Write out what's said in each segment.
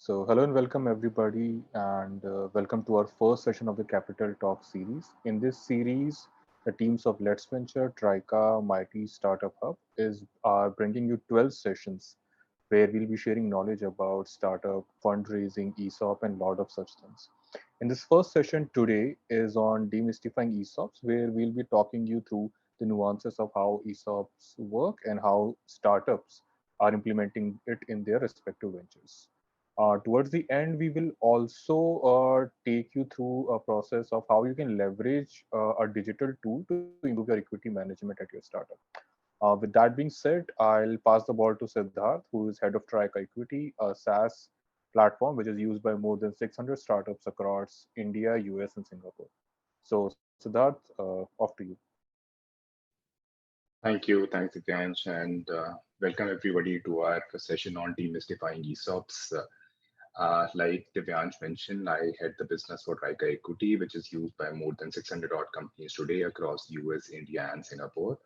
Hello and welcome everybody, and welcome to our first session of the Capital Talk series. In this series, the teams of Let's Venture, Trica, Mighty Startup Hub are bringing you 12 sessions where we'll be sharing knowledge about startup, fundraising, ESOP, and lot of such things. In this first session today is on demystifying ESOPs, where we'll be talking you through the nuances of how ESOPs work and how startups are implementing it in their respective ventures. Towards the end, we will also take you through a process of how you can leverage a digital tool to improve your equity management at your startup. With that being said, I'll pass the ball to Siddharth, who is head of Trica Equity, a SaaS platform which is used by more than 600 startups across India, US, and Singapore. So, Siddharth, off to you. Thank you. Thanks, Divyansh, and welcome everybody to our session on demystifying ESOPs. Like Divyansh mentioned, I head the business for Trica Equity, which is used by more than 600 odd companies today across US, India, and Singapore.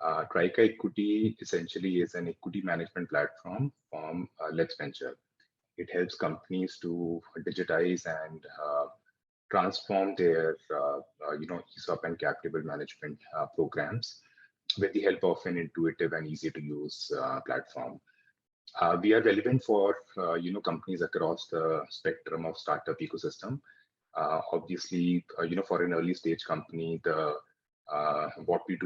Trica Equity essentially is an equity management platform from Let's Venture. It helps companies to digitize and transform their ESOP and capital management programs with the help of an intuitive and easy to use platform. We are relevant for companies across the spectrum of startup ecosystem. Obviously, for an early stage company, the what we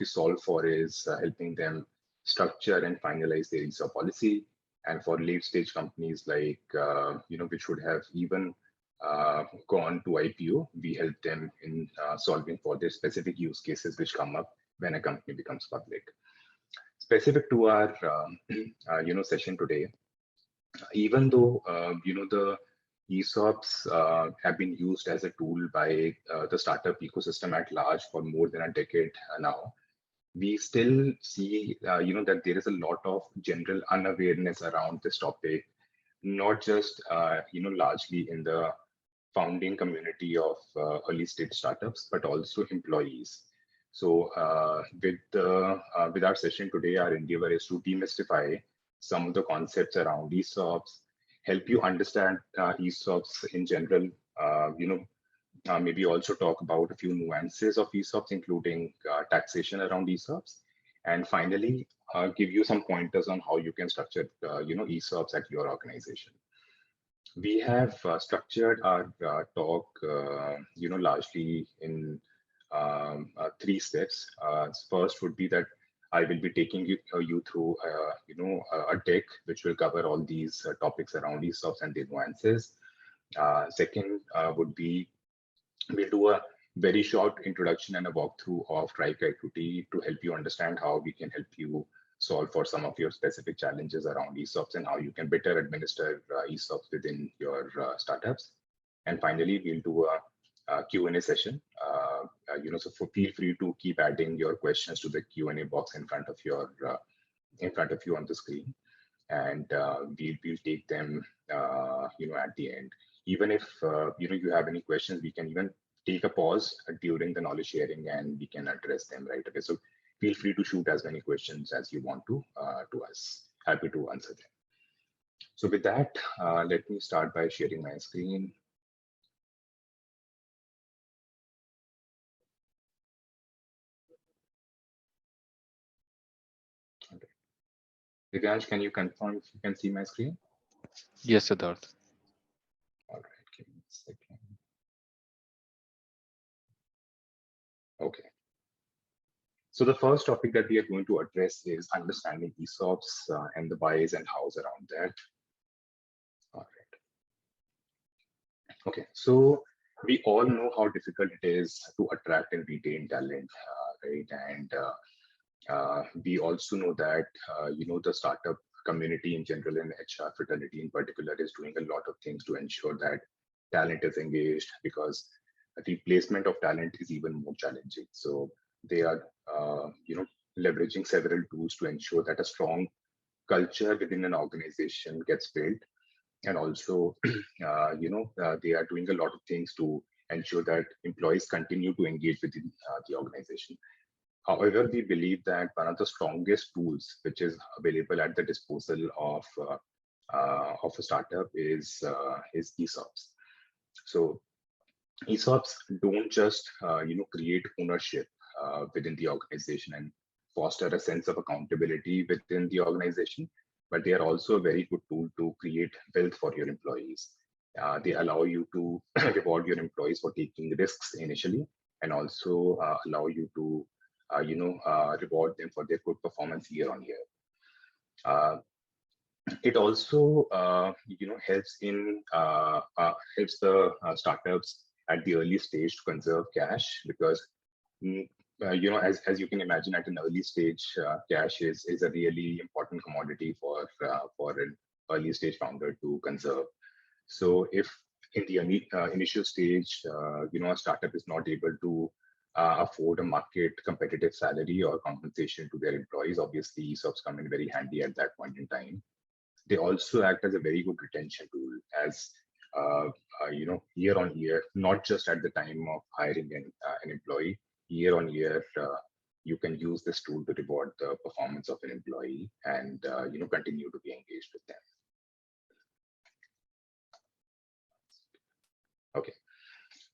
solve for is helping them structure and finalize their ESOP policy. And for late stage companies like which would have even gone to IPO, we help them in solving for their specific use cases which come up when a company becomes public. Specific to our session today, even though the ESOPs have been used as a tool by the startup ecosystem at large for more than a decade now, we still see that there is a lot of general unawareness around this topic, not just largely in the founding community of early stage startups, but also employees. So with our session today, our endeavor is to demystify some of the concepts around ESOPs, help you understand ESOPs in general, maybe also talk about a few nuances of ESOPs, including taxation around ESOPs, and finally give you some pointers on how you can structure ESOPs at your organization. We have structured our talk largely in three steps. First would be that I will be taking you through a deck which will cover all these topics around ESOPs and their nuances. Second would be we'll do a very short introduction and a walkthrough of Trica Equity to help you understand how we can help you solve for some of your specific challenges around ESOPs and how you can better administer ESOPs within your startups. And finally, we'll do a Q&A session. So feel free to keep adding your questions to the Q&A box in front of you on the screen, and we'll take them at the end. Even if you have any questions, we can even take a pause during the knowledge sharing and we can address them right away. So feel free to shoot as many questions as you want to us. Happy to answer them. So with that, let me start by sharing my screen. Okay. Divyansh, can you confirm if you can see my screen? Yes, Siddharth. All right, give me a second. Okay. So the first topic that we are going to address is understanding ESOPs and the whys and hows around that. All right. Okay, so we all know how difficult it is to attract and retain talent, right? And we also know that the startup community in general and HR fraternity in particular is doing a lot of things to ensure that talent is engaged, because the placement of talent is even more challenging. So they are leveraging several tools to ensure that a strong culture within an organization gets built, and also they are doing a lot of things to ensure that employees continue to engage within the organization. However, we believe that one of the strongest tools which is available at the disposal of of a startup is ESOPs. So ESOPs don't just create ownership within the organization and foster a sense of accountability within the organization, but they are also a very good tool to create wealth for your employees. They allow you to reward your employees for taking risks initially, and also allow you to reward them for their good performance year on year. Uh, it also helps the startups at the early stage to conserve cash, because as you can imagine, at an early stage, cash is a really important commodity for an early stage founder to conserve. So if in the initial stage, a startup is not able to afford a market competitive salary or compensation to their employees, obviously ESOPs come in very handy at that point in time. They also act as a very good retention tool, as year on year, not just at the time of hiring an employee. Year on year, you can use this tool to reward the performance of an employee and continue to be engaged with them. Okay.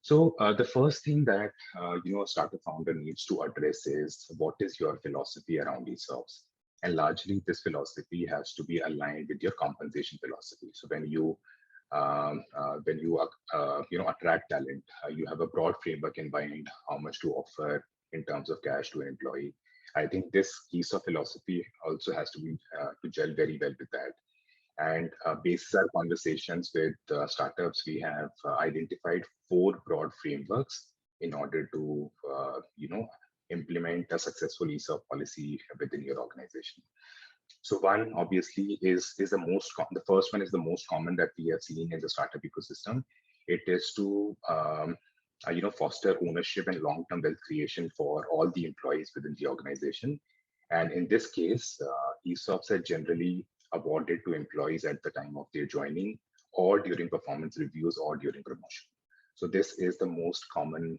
So the first thing that a startup founder needs to address is, what is your philosophy around ESOPs? And largely, this philosophy has to be aligned with your compensation philosophy. So when you attract talent, you have a broad framework in mind how much to offer in terms of cash to an employee. I think this ESOP philosophy also has to be to gel very well with that. And based on our conversations with startups, we have identified 4 broad frameworks in order to, implement a successful ESOP policy within your organization. So one obviously is the first one is the most common that we have seen in the startup ecosystem. It is to foster ownership and long-term wealth creation for all the employees within the organization. And in this case, ESOPs are generally awarded to employees at the time of their joining, or during performance reviews, or during promotion. So this is the most common,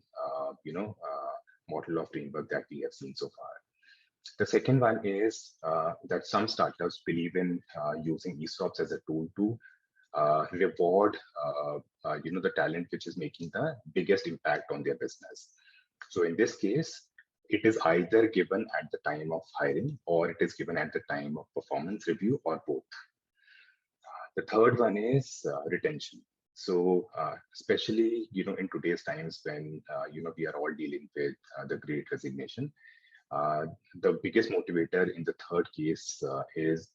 model of framework that we have seen so far. The second one is that some startups believe in using ESOPs as a tool to reward, the talent which is making the biggest impact on their business. So in this case, it is either given at the time of hiring, or it is given at the time of performance review, or both. The third one is retention. So especially, in today's times when, we are all dealing with the great resignation, the biggest motivator in the third case is,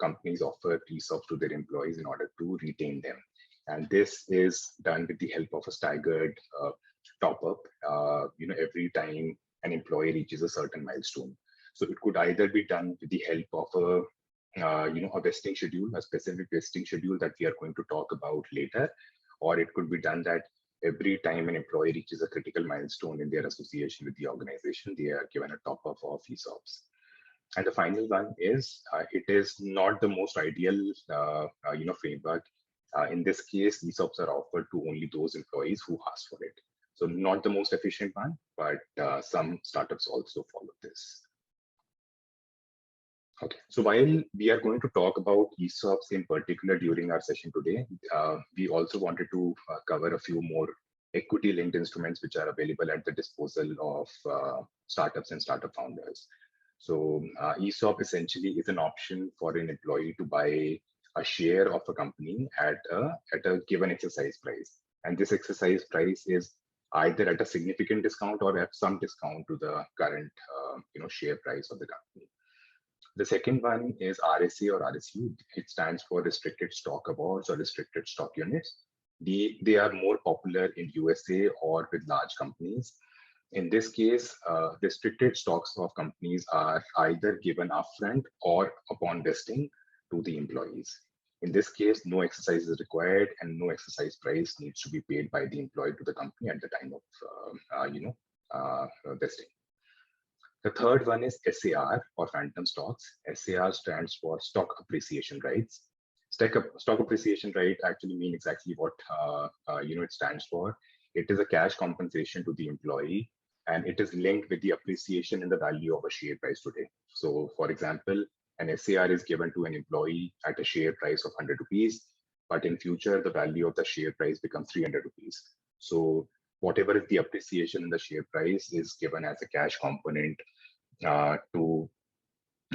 companies offer ESOPs to their employees in order to retain them. And this is done with the help of a staggered top up, every time an employee reaches a certain milestone. So it could either be done with the help of a vesting schedule, a specific vesting schedule that we are going to talk about later, or it could be done that every time an employee reaches a critical milestone in their association with the organization, they are given a top up of ESOPs. And the final one is, it is not the most ideal, framework. In this case, ESOPs are offered to only those employees who ask for it. So not the most efficient one, but some startups also follow this. Okay, so while we are going to talk about ESOPs in particular during our session today, we also wanted to cover a few more equity-linked instruments which are available at the disposal of startups and startup founders. So ESOP essentially is an option for an employee to buy a share of a company at a given exercise price. And this exercise price is either at a significant discount or at some discount to the current share price of the company. The second one is RSA or RSU. It stands for Restricted Stock Awards or Restricted Stock Units. They are more popular in USA or with large companies. In this case, restricted stocks of companies are either given upfront or upon vesting to the employees. In this case, no exercise is required and no exercise price needs to be paid by the employee to the company at the time of vesting. The third one is SAR or phantom stocks. SAR stands for stock appreciation rights. Stock appreciation right actually means exactly what it stands for. It is a cash compensation to the employee, and it is linked with the appreciation in the value of a share price today. So, for example, An SAR is given to an employee at a share price of 100 rupees, but in future, the value of the share price becomes 300 rupees. So whatever is the appreciation in the share price is given as a cash component to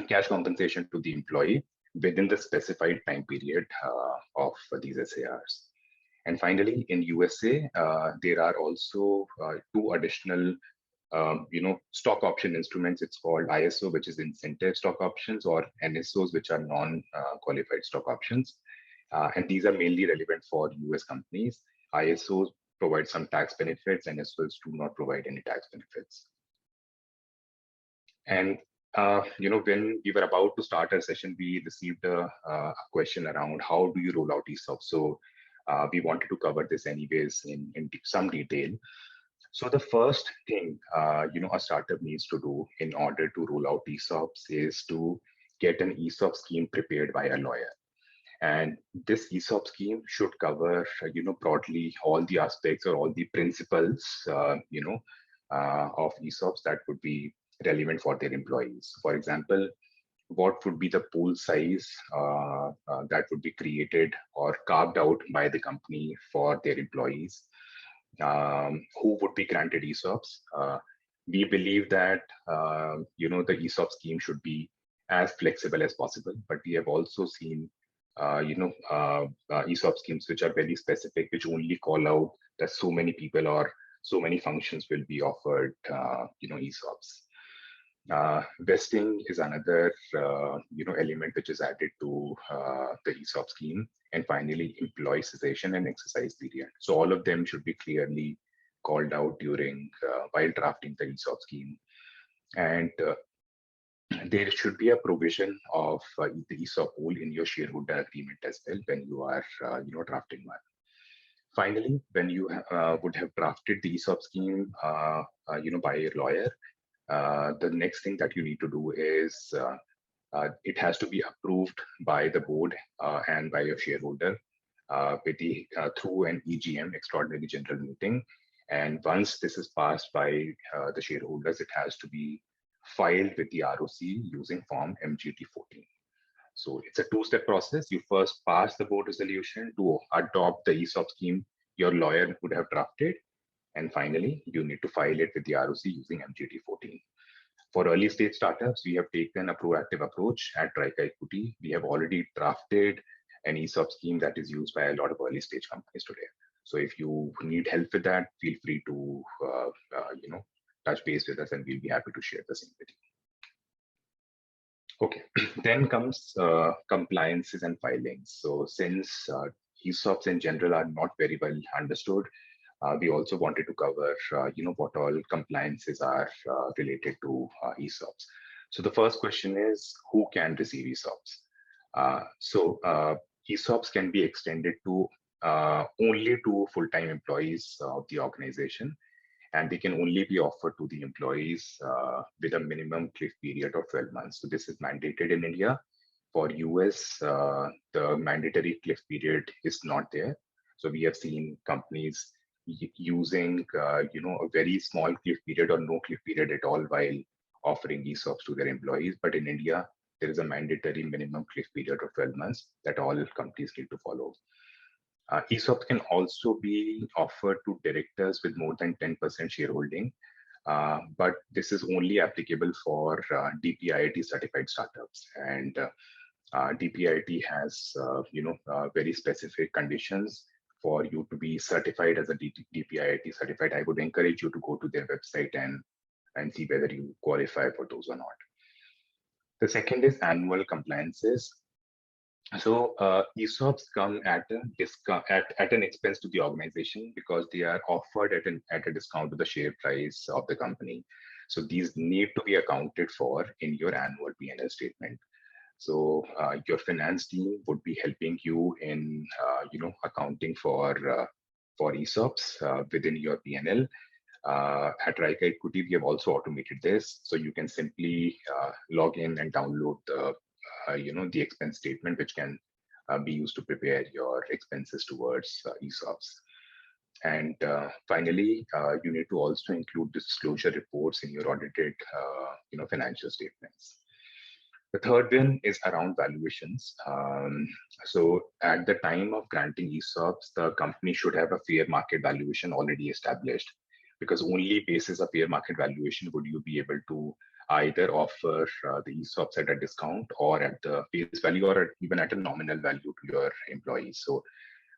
cash compensation to the employee within the specified time period of these SARs. And finally, in USA, there are also two additional stock option instruments. It's called ISO, which is incentive stock options, or NSOs, which are non-qualified stock options. And these are mainly relevant for US companies. ISOs provide some tax benefits, and NSOs do not provide any tax benefits. And when we were about to start our session, we received a question around how do you roll out ESOP. So we wanted to cover this anyways in some detail. So the first thing a startup needs to do in order to roll out ESOPs is to get an ESOP scheme prepared by a lawyer. And this ESOP scheme should cover, broadly all the aspects or all the principles, of ESOPs that would be relevant for their employees. For example, what would be the pool size that would be created or carved out by the company for their employees? Who would be granted ESOPs? We believe that the ESOP scheme should be as flexible as possible, but we have also seen ESOP schemes which are very specific, which only call out that so many people or so many functions will be offered ESOPs. Vesting is another element which is added to the ESOP scheme. And finally, employee cessation and exercise period. So all of them should be clearly called out during while drafting the ESOP scheme. And there should be a provision of the ESOP pool in your shareholder agreement as well when you are drafting one. Finally, when you would have drafted the ESOP scheme by a lawyer, the next thing that you need to do is it has to be approved by the board and by your shareholder through an EGM, Extraordinary General Meeting. And once this is passed by the shareholders, it has to be filed with the ROC using Form MGT14. So it's a two-step process. You first pass the board resolution to adopt the ESOP scheme your lawyer would have drafted. And finally, you need to file it with the ROC using MGT14. For early stage startups, we have taken a proactive approach at Trica Equity. We have already drafted an ESOP scheme that is used by a lot of early stage companies today. So if you need help with that, feel free to touch base with us, and we'll be happy to share the same with you. Okay, then comes compliances and filings. So since ESOPs in general are not very well understood, we also wanted to cover, what all compliances are related to ESOPs. So the first question is, who can receive ESOPs? ESOPs can be extended to only to full-time employees of the organization, and they can only be offered to the employees with a minimum cliff period of 12 months. So this is mandated in India. For US, the mandatory cliff period is not there. So we have seen companies using a very small cliff period or no cliff period at all while offering ESOPs to their employees. But in India, there is a mandatory minimum cliff period of 12 months that all companies need to follow. ESOPs can also be offered to directors with more than 10% shareholding, but this is only applicable for DPIIT certified startups. And DPIIT has very specific conditions for you to be certified as a DPIIT certified. I would encourage you to go to their website and see whether you qualify for those or not. The second is annual compliances. So ESOPs come at a discount at an expense to the organization because they are offered at a discount to the share price of the company. So these need to be accounted for in your annual P&L statement. So your finance team would be helping you in accounting for ESOPs within your P&L. At Trica Equity, we have also automated this, so you can simply log in and download the expense statement, which can be used to prepare your expenses towards ESOPs. And finally, you need to also include disclosure reports in your audited financial statements. The third one is around valuations. So at the time of granting ESOPs, the company should have a fair market valuation already established, because only basis of fair market valuation would you be able to either offer the ESOPs at a discount or at the face value or even at a nominal value to your employees. So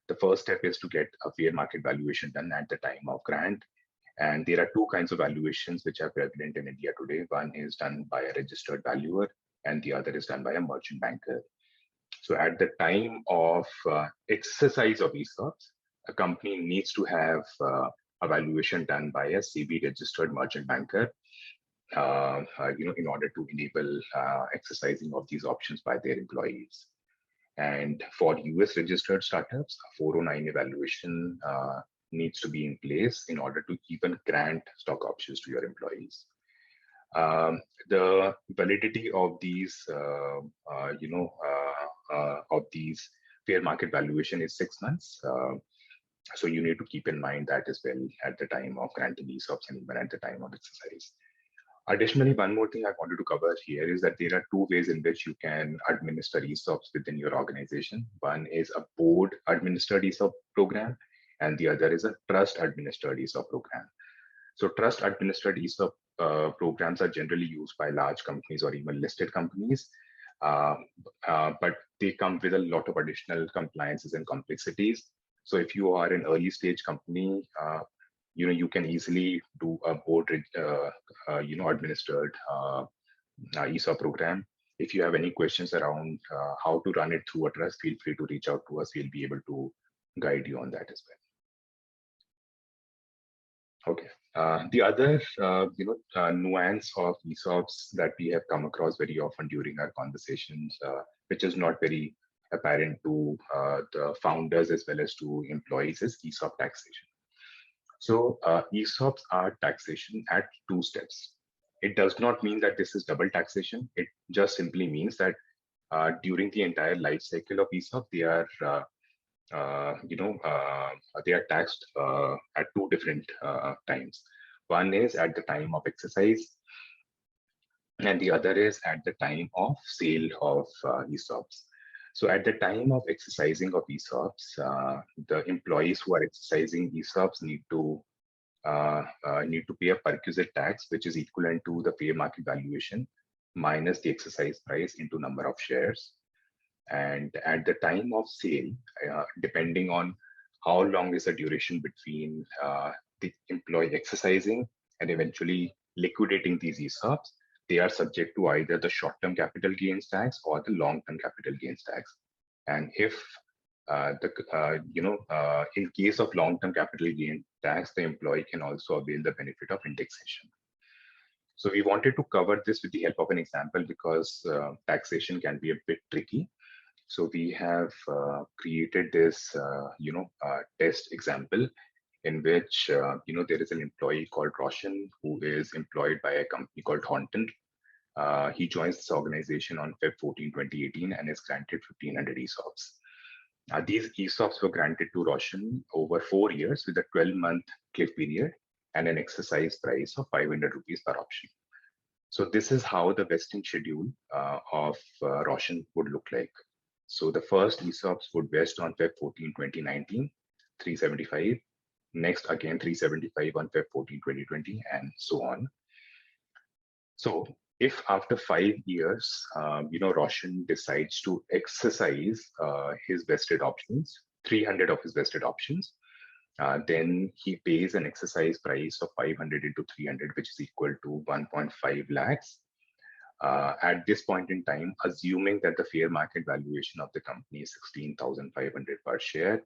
the first step is to get a fair market valuation done at the time of grant. And there are two kinds of valuations which are prevalent in India today. One is done by a registered valuer, and the other is done by a merchant banker. So at the time of exercise of ESOPs, a company needs to have a valuation done by a CB registered merchant banker, in order to enable exercising of these options by their employees. And for US registered startups, a 409 evaluation needs to be in place in order to even grant stock options to your employees. The validity of these, of these fair market valuation is 6 months. So you need to keep in mind that as well at the time of granting ESOPs and even at the time of exercise. Additionally, one more thing I wanted to cover here is that there are two ways in which you can administer ESOPs within your organization. One is a board administered ESOP program, and the other is a trust administered ESOP program. So trust administered ESOP programs are generally used by large companies or even listed companies, uh, but they come with a lot of additional compliances and complexities. So if you are an early stage company, you can easily do a board administered ESOP program. If you have any questions around how to run it through a trust, feel free to reach out to us. We'll be able to guide you on that as well. Okay. The other nuance of ESOPs that we have come across very often during our conversations, which is not very apparent to the founders as well as to employees, is ESOP taxation. So ESOPs are taxation at two steps. It does not mean that this is double taxation. It just simply means that during the entire life cycle of ESOP, uh, you know, uh, they are taxed at two different times. One is at the time of exercise, and the other is at the time of sale of ESOPs. So at the time of exercising of ESOPs, the employees who are exercising ESOPs need to pay a perquisite tax, which is equivalent to the fair market valuation minus the exercise price into number of shares. And at the time of sale, depending on how long is the duration between the employee exercising and eventually liquidating these ESOPs, they are subject to either the short-term capital gains tax or the long-term capital gains tax. And if in case of long-term capital gain tax, the employee can also avail the benefit of indexation. So we wanted to cover this with the help of an example because taxation can be a bit tricky. So we have created this, test example in which, there is an employee called Roshan who is employed by a company called Haunton. He joins this organization on Feb 14, 2018 and is granted 1,500 ESOPs. These ESOPs were granted to Roshan over 4 years with a 12-month cliff period and an exercise price of 500 rupees per option. So this is how the vesting schedule of Roshan would look like. So the first ESOPs would vest on Feb 14, 2019, 375. Next, again, 375 on Feb 14, 2020, and so on. So if after 5 years, Roshan decides to exercise his vested options, 300 of his vested options, then he pays an exercise price of 500 into 300, which is equal to 1.5 lakhs. At this point in time, assuming that the fair market valuation of the company is 16,500 per share,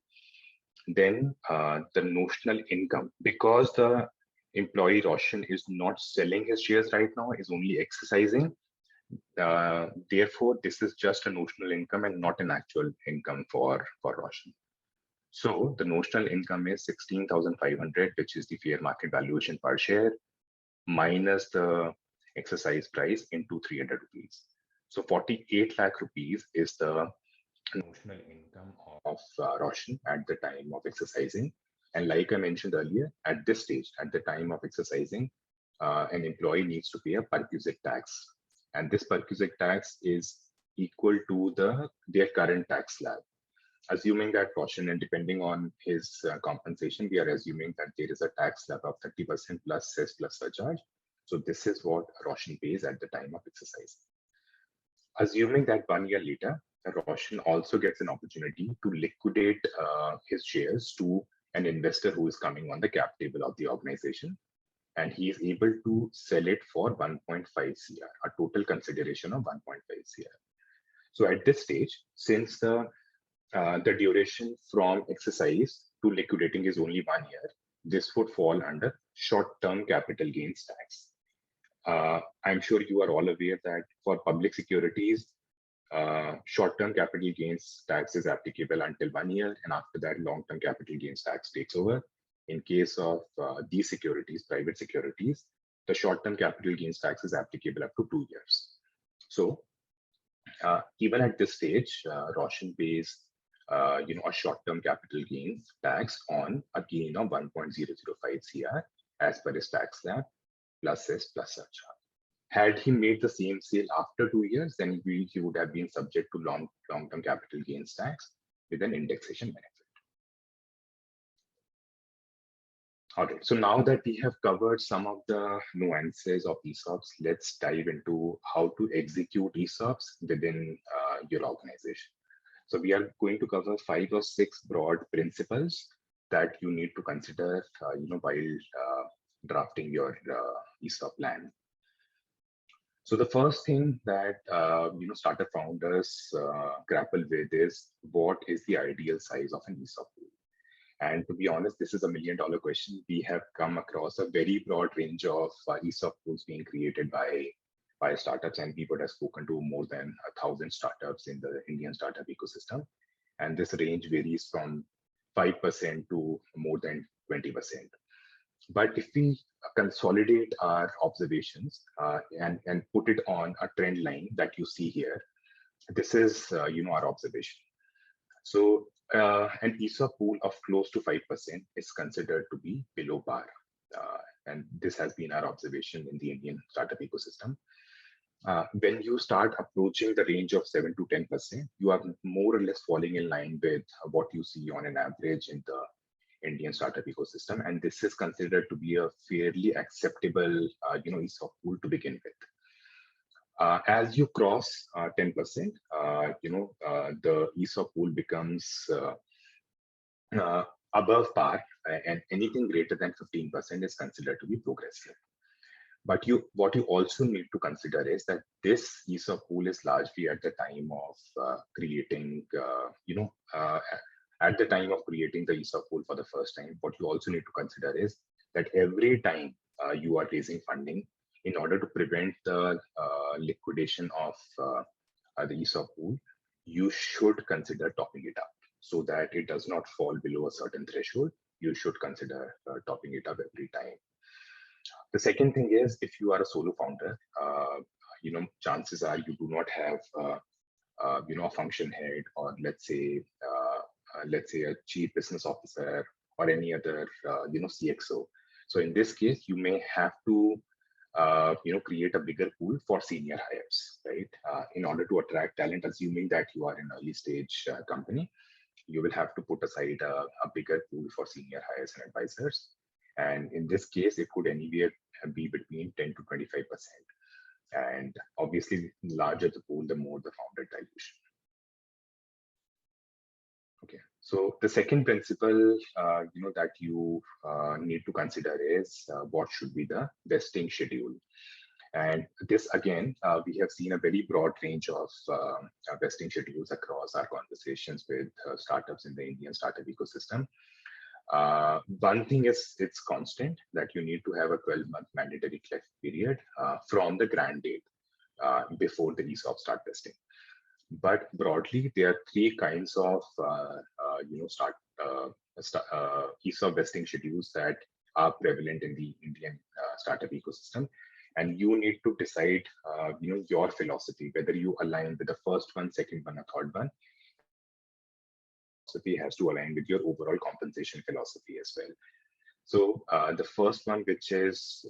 then the notional income, because the employee Roshan is not selling his shares right now, is only exercising. Therefore, this is just a notional income and not an actual income for Roshan. So the notional income is 16,500, which is the fair market valuation per share, minus the exercise price into 300 rupees. So 48 lakh rupees is the notional income of Roshan at the time of exercising. And like I mentioned earlier, at this stage, at the time of exercising, an employee needs to pay a perquisite tax. and this perquisite tax is equal to their current tax slab. Assuming that Roshan, and depending on his compensation, we are assuming that there is a tax slab of 30% plus cess plus surcharge. So this is what Roshan pays at the time of exercise. Assuming that 1 year later, Roshan also gets an opportunity to liquidate his shares to an investor who is coming on the cap table of the organization, and he is able to sell it for 1.5 CR, a total consideration of 1.5 CR. So at this stage, since the duration from exercise to liquidating is only 1 year, this would fall under short-term capital gains tax. I'm sure you are all aware that for public securities, short-term capital gains tax is applicable until 1 year, and after that, long-term capital gains tax takes over. In case of these securities, private securities, the short-term capital gains tax is applicable up to 2 years. So even at this stage, Roshan pays a short-term capital gains tax on a gain of 1.005 CR as per his tax slab plus cess plus surcharge. Had he made the same sale after 2 years, then he would have been subject to long-term capital gains tax with an indexation benefit. All right, so now that we have covered some of the nuances of ESOPs, let's dive into how to execute ESOPs within your organization. So we are going to cover 5 or 6 broad principles that you need to consider, while drafting your ESOP plan. So the first thing that startup founders grapple with is, what is the ideal size of an ESOP pool? And to be honest, this is $1 million question. We have come across a very broad range of ESOP pools being created by startups, and we would have spoken to more than 1,000 startups in the Indian startup ecosystem. And this range varies from 5% to more than 20%. But if we consolidate our observations and put it on a trend line that you see here, this is our observation. So an ESOP pool of close to 5% is considered to be below par. And this has been our observation in the Indian startup ecosystem. When you start approaching the range of 7 to 10%, you are more or less falling in line with what you see on an average in the Indian startup ecosystem. And this is considered to be a fairly acceptable ESOP pool to begin with. As you cross 10%, the ESOP pool becomes above par, and anything greater than 15% is considered to be progressive. But what you also need to consider is that this ESOP pool is largely at the time of creating, at the time of creating the ESOP pool for the first time. What you also need to consider is that every time you are raising funding, in order to prevent the liquidation of the ESOP pool, you should consider topping it up so that it does not fall below a certain threshold. You should consider topping it up every time. The second thing is, if you are a solo founder, chances are you do not have a function head, or let's say a chief business officer or any other CXO. So in this case, you may have to create a bigger pool for senior hires, right? In order to attract talent, assuming that you are an early stage company, you will have to put aside a bigger pool for senior hires and advisors. And in this case, it could anywhere be between 10 to 25%. And obviously, the larger the pool, the more the founder dilution. Okay, so the second principle, that you need to consider is what should be the vesting schedule. And this, again, we have seen a very broad range of vesting schedules across our conversations with startups in the Indian startup ecosystem. One thing is, it's constant, that you need to have a 12-month mandatory cliff period from the grant date before the ESOP start vesting. But broadly, there are 3 kinds of ESOP vesting schedules that are prevalent in the Indian startup ecosystem. And you need to decide, your philosophy, whether you align with the first one, second one, or third one. Philosophy has to align with your overall compensation philosophy as well. So the first one, which is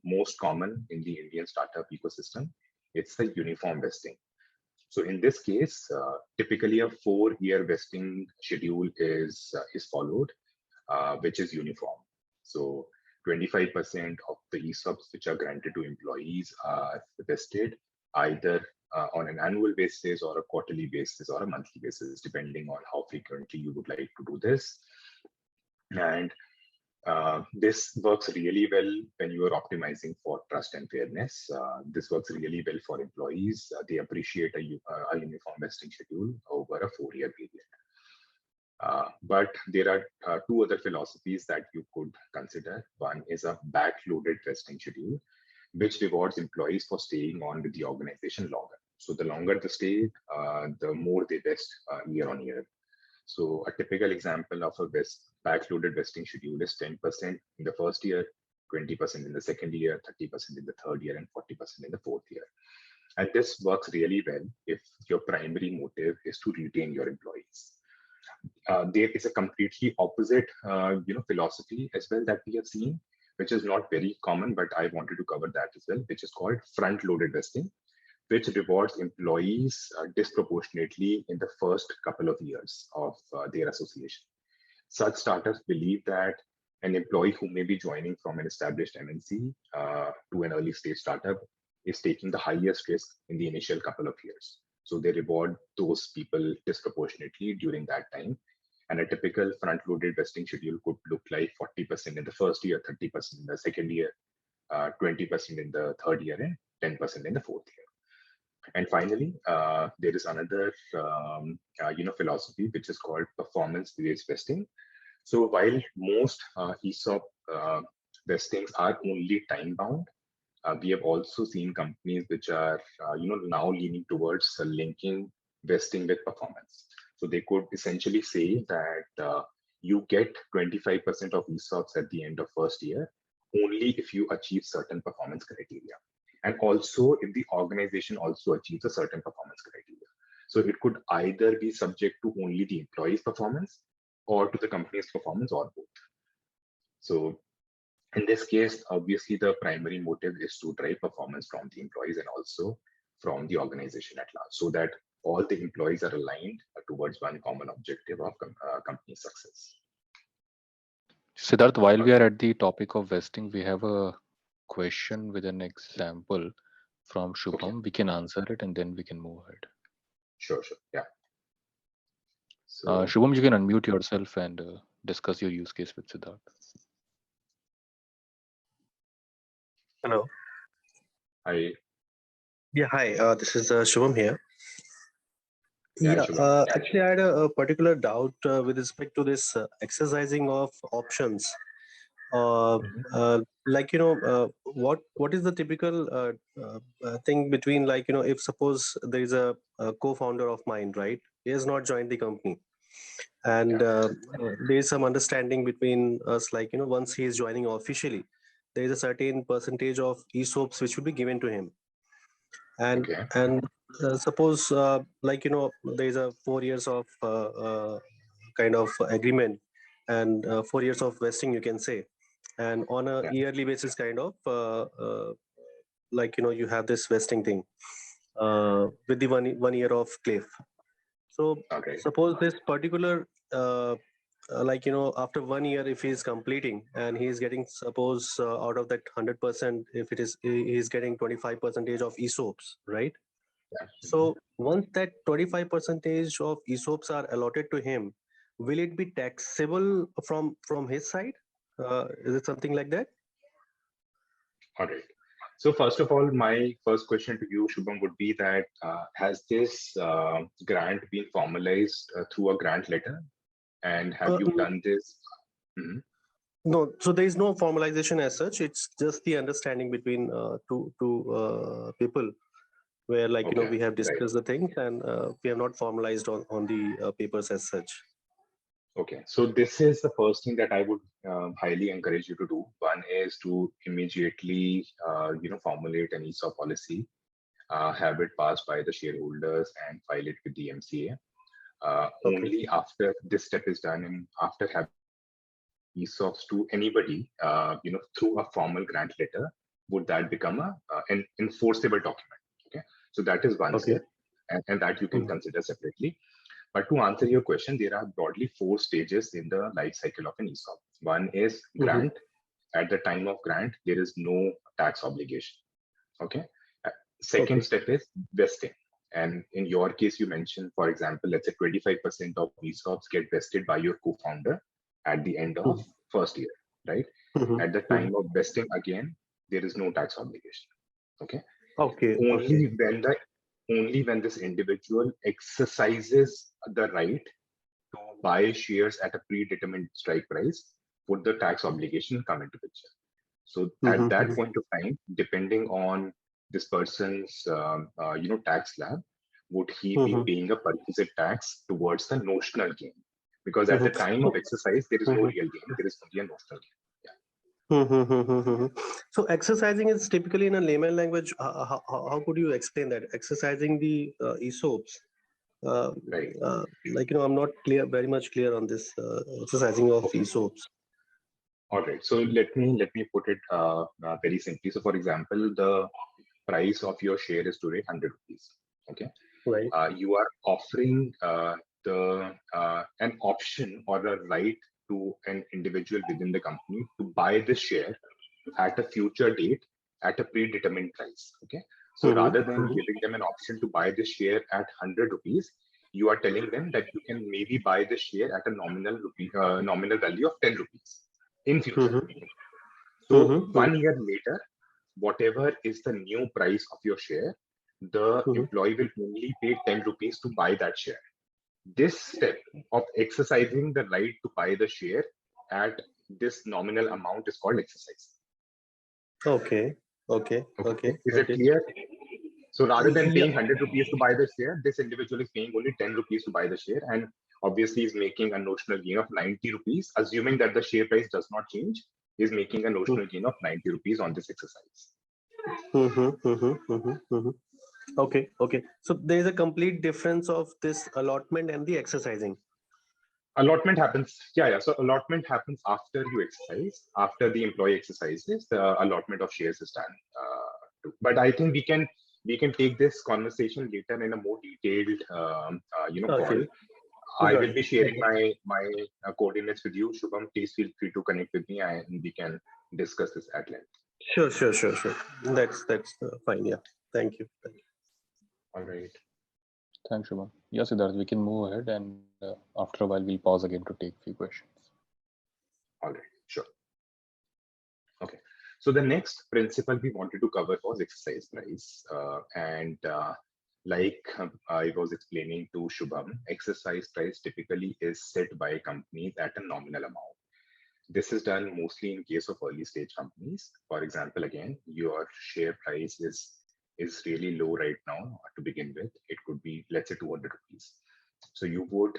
most common in the Indian startup ecosystem, It's a uniform vesting. So in this case, typically a 4-year vesting schedule is followed, which is uniform. So 25% of the ESOPs which are granted to employees are vested either on an annual basis or a quarterly basis or a monthly basis, depending on how frequently you would like to do this. And this works really well when you are optimizing for trust and fairness. This works really well for employees. They appreciate a uniform vesting schedule over a 4-year period. But there are two other philosophies that you could consider. One is a backloaded vesting schedule, which rewards employees for staying on with the organization longer. So the longer they stay, the more they vest year on year. So a typical example of a backloaded vesting schedule is 10% in the first year, 20% in the second year, 30% in the third year, and 40% in the fourth year. And this works really well if your primary motive is to retain your employees. There is a completely opposite philosophy as well that we have seen, which is not very common, but I wanted to cover that as well, which is called front-loaded vesting, which rewards employees disproportionately in the first couple of years of their association. Such startups believe that an employee who may be joining from an established MNC to an early stage startup is taking the highest risk in the initial couple of years. So they reward those people disproportionately during that time. And a typical front-loaded vesting schedule could look like 40% in the first year, 30% in the second year, 20% in the third year, and 10% in the fourth year. And finally, there is another philosophy which is called performance-based vesting. So while most ESOP vestings are only time-bound, we have also seen companies which are now leaning towards linking vesting with performance. So they could essentially say that you get 25% of ESOPs at the end of first year only if you achieve certain performance criteria. And also if the organization also achieves a certain performance criteria. So it could either be subject to only the employee's performance or to the company's performance or both. So in this case, obviously the primary motive is to drive performance from the employees and also from the organization at large, so that all the employees are aligned towards one common objective of company success. Siddharth, while we are at the topic of vesting, we have a question with an example from Shubham. Okay. We can answer it and then we can move ahead. Sure, yeah. So, Shubham, you can unmute yourself and discuss your use case with Siddharth. Hello. Hi. Yeah, hi. This is Shubham here. Yeah, Actually, I had a particular doubt with respect to this exercising of options. What is the typical thing between, like, if suppose there is a co-founder of mine, right? He has not joined the company, and there is some understanding between us, like, once he is joining officially, there is a certain percentage of ESOPs which will be given to him. And suppose there is a 4 years of kind of agreement and 4 years of vesting, you can say, and on a yearly basis, kind of you have this vesting thing with the one year of cliff. So suppose this particular after 1 year, if he is completing and he is getting, suppose out of that 100%, if it is, he is getting 25% of ESOPs, right? So once that 25% of ESOPs are allotted to him, will it be taxable from his side? Is it something like that? All right. So first of all, my first question to you, Shubham, would be that has this grant been formalized through a grant letter? And have you done this? Mm-hmm. No, so there is no formalization as such. It's just the understanding between two people, where, like, we have discussed the things, and we have not formalized on the papers as such. Okay, so this is the first thing that I would highly encourage you to do. One is to immediately, formulate an ESOP policy, have it passed by the shareholders, and file it with the MCA. Only after this step is done, and after having ESOPs to anybody, through a formal grant letter, would that become an enforceable document. Okay, So that is one Okay. step, and that you can consider separately. But to answer your question, there are broadly 4 stages in the life cycle of an ESOP. One is grant. At the time of grant, there is no tax obligation. Okay. Second step is vesting. And in your case, you mentioned, for example, let's say 25% of ESOPs get vested by your co-founder at the end of first year, right? At the time of vesting, again, there is no tax obligation. Okay. Only when this individual exercises the right to buy shares at a predetermined strike price would the tax obligation come into picture. So at that point of time, depending on this person's tax slab, would he be paying a perquisite tax towards the notional gain? Because at the time of exercise, there is no real gain, there is only a notional gain. So exercising is typically, in a layman language, how could you explain that? Exercising the ESOPs. Right. I'm not very much clear on this exercising of ESOPs. All right. So let me put it very simply. So for example, the price of your share is today 100 rupees. Okay. Right. You are offering an option or a right to an individual within the company to buy this share at a future date at a predetermined price. Okay. So rather than giving them an option to buy this share at 100 rupees, you are telling them that you can maybe buy the share at a nominal value of 10 rupees in future. So 1 year later, whatever is the new price of your share, the employee will only pay 10 rupees to buy that share. This step of exercising the right to buy the share at this nominal amount is called exercise. Okay. Is it clear? So rather than paying 100 rupees to buy the share, this individual is paying only 10 rupees to buy the share, and obviously is making a notional gain of 90 rupees, assuming that the share price does not change, is making a notional gain of 90 rupees on this exercise. Okay. So there is a complete difference of this allotment and the exercising. Allotment happens, So allotment happens after you exercise, after the employee exercises, the allotment of shares is done. But I think we can take this conversation later in a more detailed, call. I will be sharing my coordinates with you, Shubham. Please feel free to connect with me, and we can discuss this at length. Sure. That's fine. Yeah. Thank you. All right. Thanks, Shubham. Yes, Siddharth, we can move ahead, and after a while, we'll pause again to take a few questions. All right. Sure. Okay. So the next principle we wanted to cover was exercise price, like I was explaining to Shubham, exercise price typically is set by companies at a nominal amount. This is done mostly in case of early stage companies. For example, again, your share price is really low right now to begin with. It could be, let's say, 200 rupees. So you would,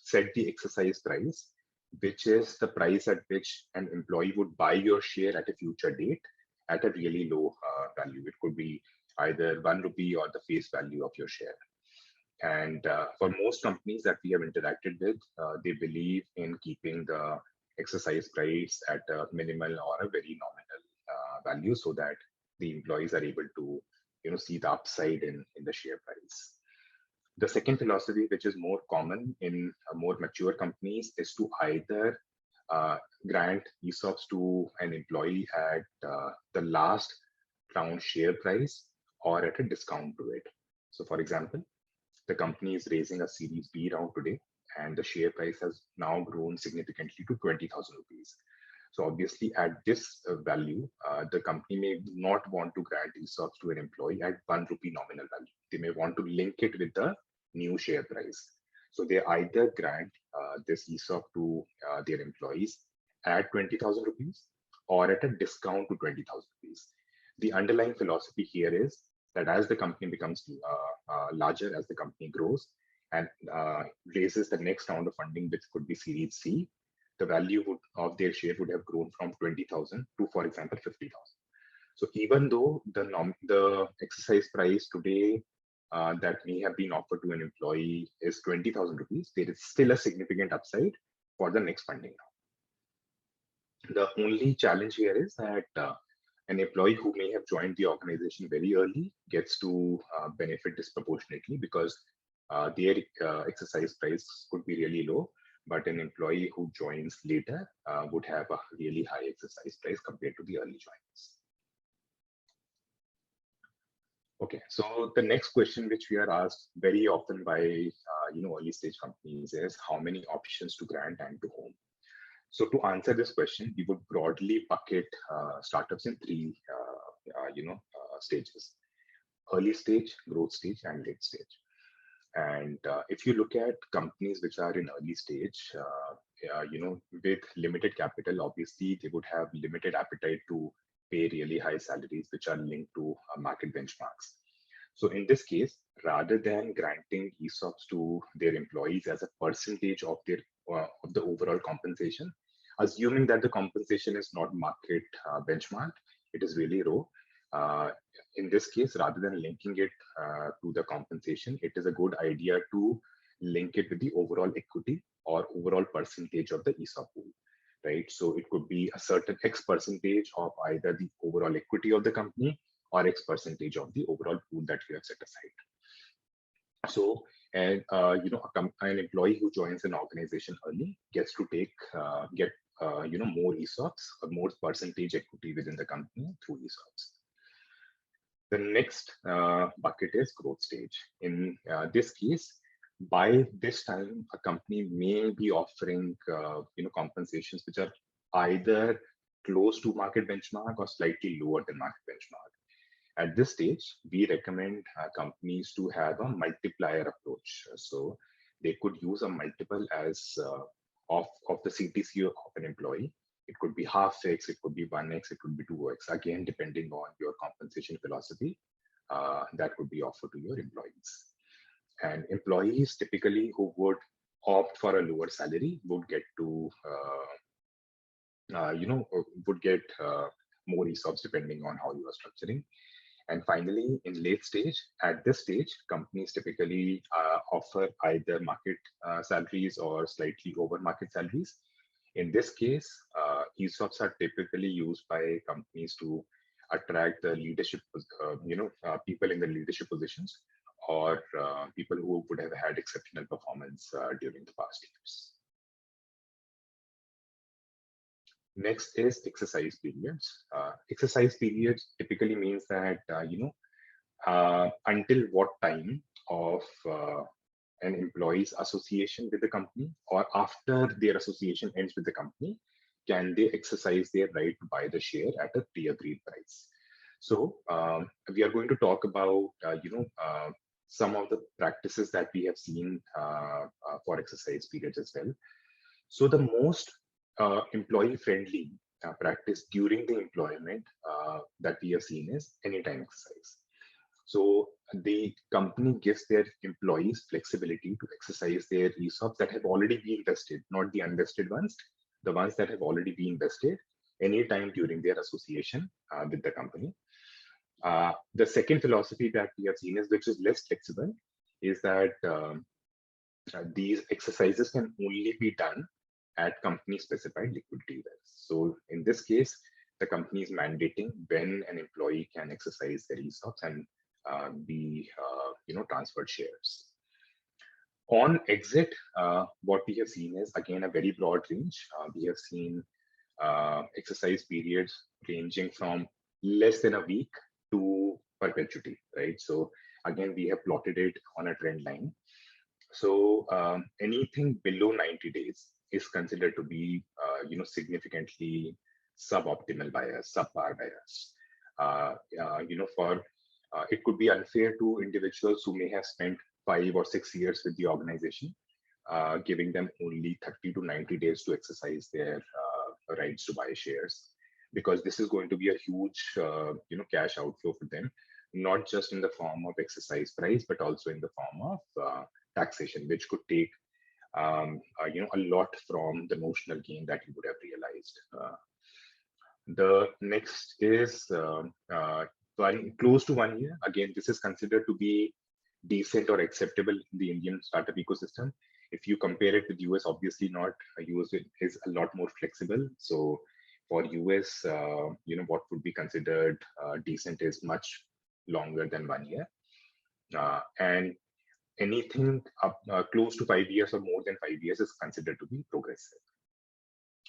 set the exercise price, which is the price at which an employee would buy your share at a future date at a really low value. It could be either 1 rupee or the face value of your share. And for most companies that we have interacted with, they believe in keeping the exercise price at a minimal or a very nominal value, so that the employees are able to see the upside in the share price. The second philosophy, which is more common in more mature companies, is to either grant ESOPs to an employee at the last round share price or at a discount to it. So for example, the company is raising a Series B round today, and the share price has now grown significantly to 20,000 rupees. So obviously at this value, the company may not want to grant ESOPs to an employee at 1 rupee nominal value. They may want to link it with the new share price. So they either grant this ESOP to their employees at 20,000 rupees or at a discount to 20,000 rupees. The underlying philosophy here is that as the company becomes larger, as the company grows and raises the next round of funding, which could be Series C, the value of their share would have grown from 20,000 to, for example, 50,000. So even though the exercise price today that may have been offered to an employee is 20,000 rupees, there is still a significant upside for the next funding round. The only challenge here is that An employee who may have joined the organization very early gets to benefit disproportionately because their exercise price could be really low, but an employee who joins later would have a really high exercise price compared to the early joiners. Okay, so the next question which we are asked very often by early stage companies is how many options to grant and to whom. So to answer this question, we would broadly bucket startups in three stages: early stage, growth stage, and late stage. And if you look at companies which are in early stage, with limited capital, obviously they would have limited appetite to pay really high salaries, which are linked to market benchmarks. So in this case, rather than granting ESOPs to their employees as a percentage of their of the overall compensation, assuming that the compensation is not market benchmarked, it is really low. In this case, rather than linking it to the compensation, it is a good idea to link it with the overall equity or overall percentage of the ESOP pool, right? So it could be a certain X percentage of either the overall equity of the company or X percentage of the overall pool that you have set aside. So, and an employee who joins an organization early gets to get more ESOPs or more percentage equity within the company through ESOPs. The next bucket is growth stage. In this case, by this time, a company may be offering compensations which are either close to market benchmark or slightly lower than market benchmark. At this stage, we recommend companies to have a multiplier approach. So they could use a multiple as of the CTC of an employee. It could be half X, it could be 1X, it could be 2X, again, depending on your compensation philosophy that would be offered to your employees. And employees typically who would opt for a lower salary would get to, would get more ESOPs depending on how you are structuring. And finally, in late stage, at this stage, companies typically offer either market salaries or slightly over market salaries. In this case, ESOPs are typically used by companies to attract the leadership, people in the leadership positions or people who would have had exceptional performance during the past years. Next is exercise periods. Exercise periods typically means that, until what time of an employee's association with the company or after their association ends with the company, can they exercise their right to buy the share at a pre-agreed price. So we are going to talk about, some of the practices that we have seen for exercise periods as well. So the most employee-friendly practice during the employment that we have seen is anytime exercise. So the company gives their employees flexibility to exercise their ESOPs that have already been vested, not the unvested ones, the ones that have already been vested anytime during their association with the company. The second philosophy that we have seen is, which is less flexible, is that these exercises can only be done at company specified liquidity events. So in this case, the company is mandating when an employee can exercise their ESOPs and be transferred shares. On exit, what we have seen is again a very broad range. We have seen exercise periods ranging from less than a week to perpetuity, right? So again, we have plotted it on a trend line. So anything below 90 days is considered to be, significantly suboptimal by us, subpar by us. It could be unfair to individuals who may have spent 5 or 6 years with the organization, giving them only 30 to 90 days to exercise their rights to buy shares, because this is going to be a huge, cash outflow for them, not just in the form of exercise price, but also in the form of taxation, which could take a lot from the notional gain that you would have realized. The next is close to 1 year. Again, this is considered to be decent or acceptable in the Indian startup ecosystem. If you compare it with US, obviously not. US is a lot more flexible. So For US, what would be considered decent is much longer than 1 year. And anything up close to 5 years or more than 5 years is considered to be progressive.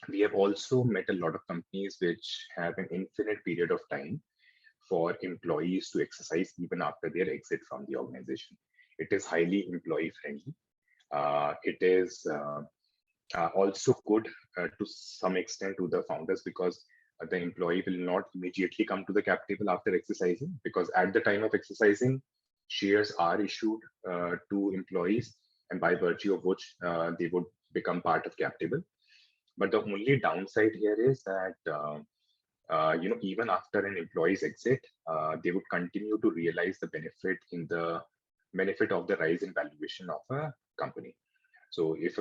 We have also met a lot of companies which have an infinite period of time for employees to exercise even after their exit from the organization. It is highly employee friendly. It is also good to some extent to the founders, because the employee will not immediately come to the cap table after exercising, because at the time of exercising, shares are issued to employees, and by virtue of which they would become part of cap table. But the only downside here is that even after an employee's exit, they would continue to realize the benefit of the rise in valuation of a company. So if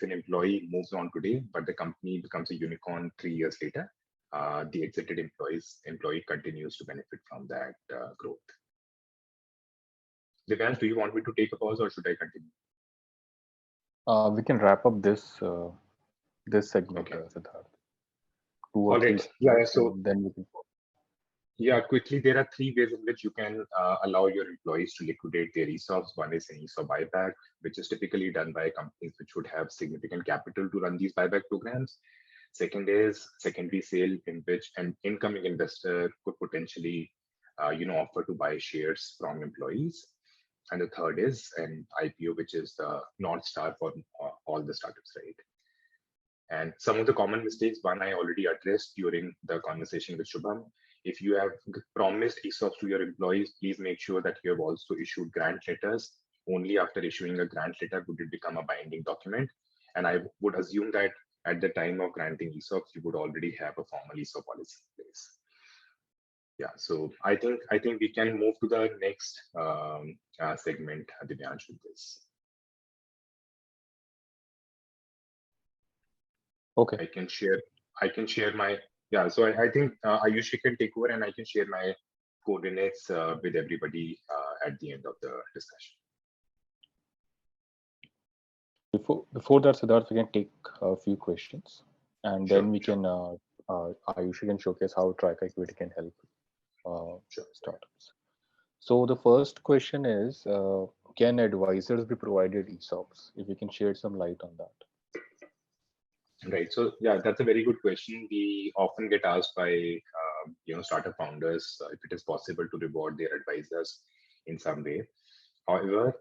an employee moves on today, but the company becomes a unicorn 3 years later, the exited employee continues to benefit from that growth. Divyansh, do you want me to take a pause or should I continue? We can wrap up this segment, Okay. Siddharth. 2 or All 3 right. Yeah. So then we can. yeah, quickly, there are 3 ways in which you can allow your employees to liquidate their ESOPs. One is an ESOP buyback, which is typically done by companies which would have significant capital to run these buyback programs. Second is secondary sale, in which an incoming investor could potentially, offer to buy shares from employees. And the third is an IPO, which is the North Star for all the startups, right? And some of the common mistakes, one I already addressed during the conversation with Shubham. If you have promised ESOPs to your employees, please make sure that you have also issued grant letters. Only after issuing a grant letter would it become a binding document. And I would assume that at the time of granting ESOPs, you would already have a formal ESOP policy in place. Yeah, so I think we can move to the next segment, Divyansh, with this. Okay. I can share my, yeah, so I think Ayushi can take over and I can share my coordinates with everybody at the end of the discussion. Before that, Siddharth, we can take a few questions, and then we can Ayushi can showcase how trica equity can help startups. So the first question is, can advisors be provided ESOPs? If you can shed some light on that. Right. So yeah, that's a very good question. We often get asked by startup founders if it is possible to reward their advisors in some way. However,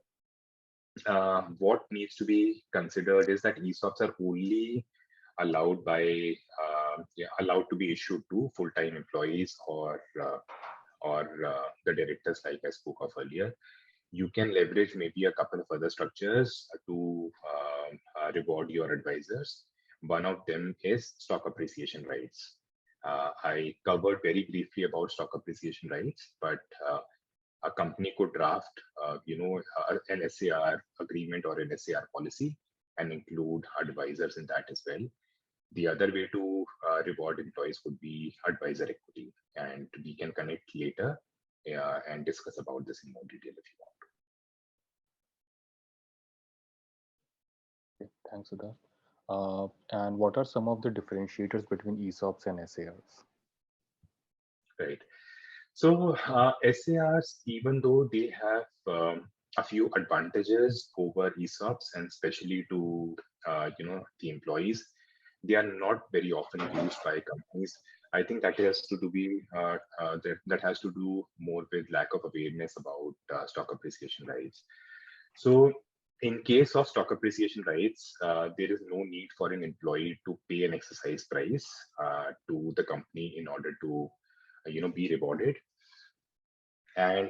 what needs to be considered is that ESOPs are only allowed allowed to be issued to full-time employees or the directors, like I spoke of earlier. You can leverage maybe a couple of other structures to reward your advisors. One of them is stock appreciation rights. I covered very briefly about stock appreciation rights, but a company could draft, an SAR agreement or an SAR policy and include advisors in that as well. The other way to reward employees would be advisor equity, and we can connect later and discuss about this in more detail if you want. Okay, thanks, Siddharth. And what are some of the differentiators between ESOPs and SARs? Right. So SARs, even though they have a few advantages over ESOPs, and especially to the employees, they are not very often used by companies. I think that has to do that has to do more with lack of awareness about stock appreciation rights. So in case of stock appreciation rights, there is no need for an employee to pay an exercise price to the company in order to be rewarded. And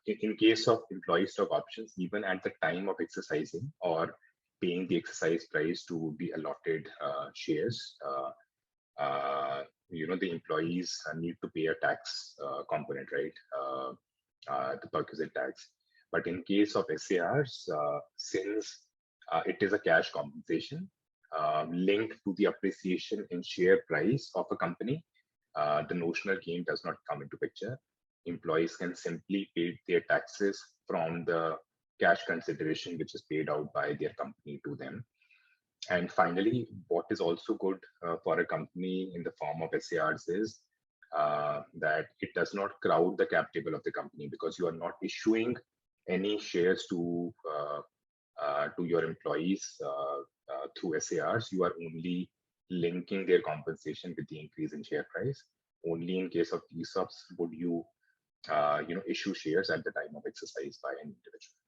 in case of employee stock options, even at the time of exercising or paying the exercise price to the allotted shares, the employees need to pay a tax component, right? The perquisite tax. But in case of SARs, since it is a cash compensation linked to the appreciation in share price of a company, the notional gain does not come into picture. Employees can simply pay their taxes from the cash consideration which is paid out by their company to them. And finally, what is also good for a company in the form of SARs is that it does not crowd the cap table of the company, because you are not issuing any shares to your employees through SARs. You are only linking their compensation with the increase in share price. Only in case of ESOPs would you issue shares at the time of exercise by an individual.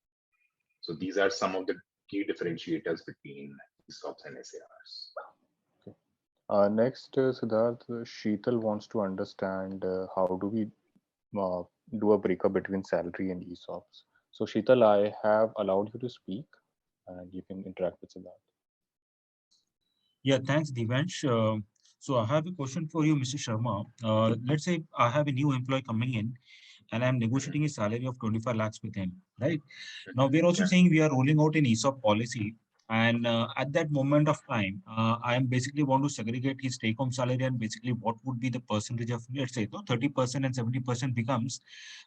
So these are some of the key differentiators between ESOPs and SARs. Okay. Next, Siddharth, Sheetal wants to understand how do we do a breakup between salary and ESOPs. So Sheetal, I have allowed you to speak and you can interact with Siddharth. Yeah, thanks, Divansh. So I have a question for you, Mr. Sharma. Let's say I have a new employee coming in and I'm negotiating a salary of 25 lakhs with him, right? Now, we're also Yeah. saying we are rolling out an ESOP policy. And at that moment of time, I am basically want to segregate his take-home salary, and basically what would be the percentage of, let's say, 30% and 70% becomes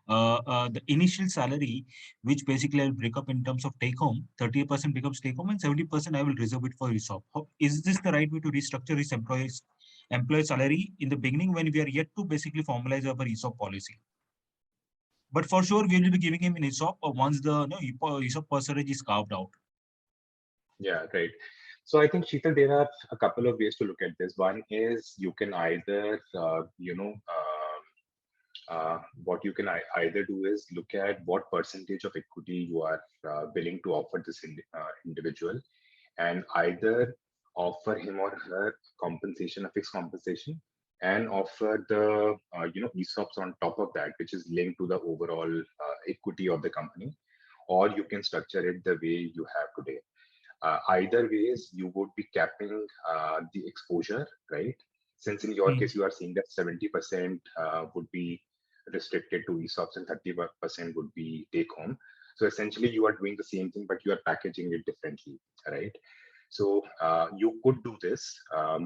the initial salary, which basically I'll break up in terms of take-home. 30% becomes take-home and 70% I will reserve it for ESOP. Is this the right way to restructure his employee salary in the beginning when we are yet to basically formalize our ESOP policy? But for sure, we will be giving him an ESOP once the ESOP percentage is carved out. Yeah, right. So I think, Sheetal, there are a couple of ways to look at this. One is you can either, what you can either do is look at what percentage of equity you are willing to offer this individual, and either offer him or her compensation, a fixed compensation, and offer the ESOPs on top of that, which is linked to the overall equity of the company, or you can structure it the way you have today. Either ways, you would be capping the exposure, right? Since in your case, you are saying that 70% would be restricted to ESOPs and 30% would be take home. So essentially, you are doing the same thing, but you are packaging it differently, right? So you could do this,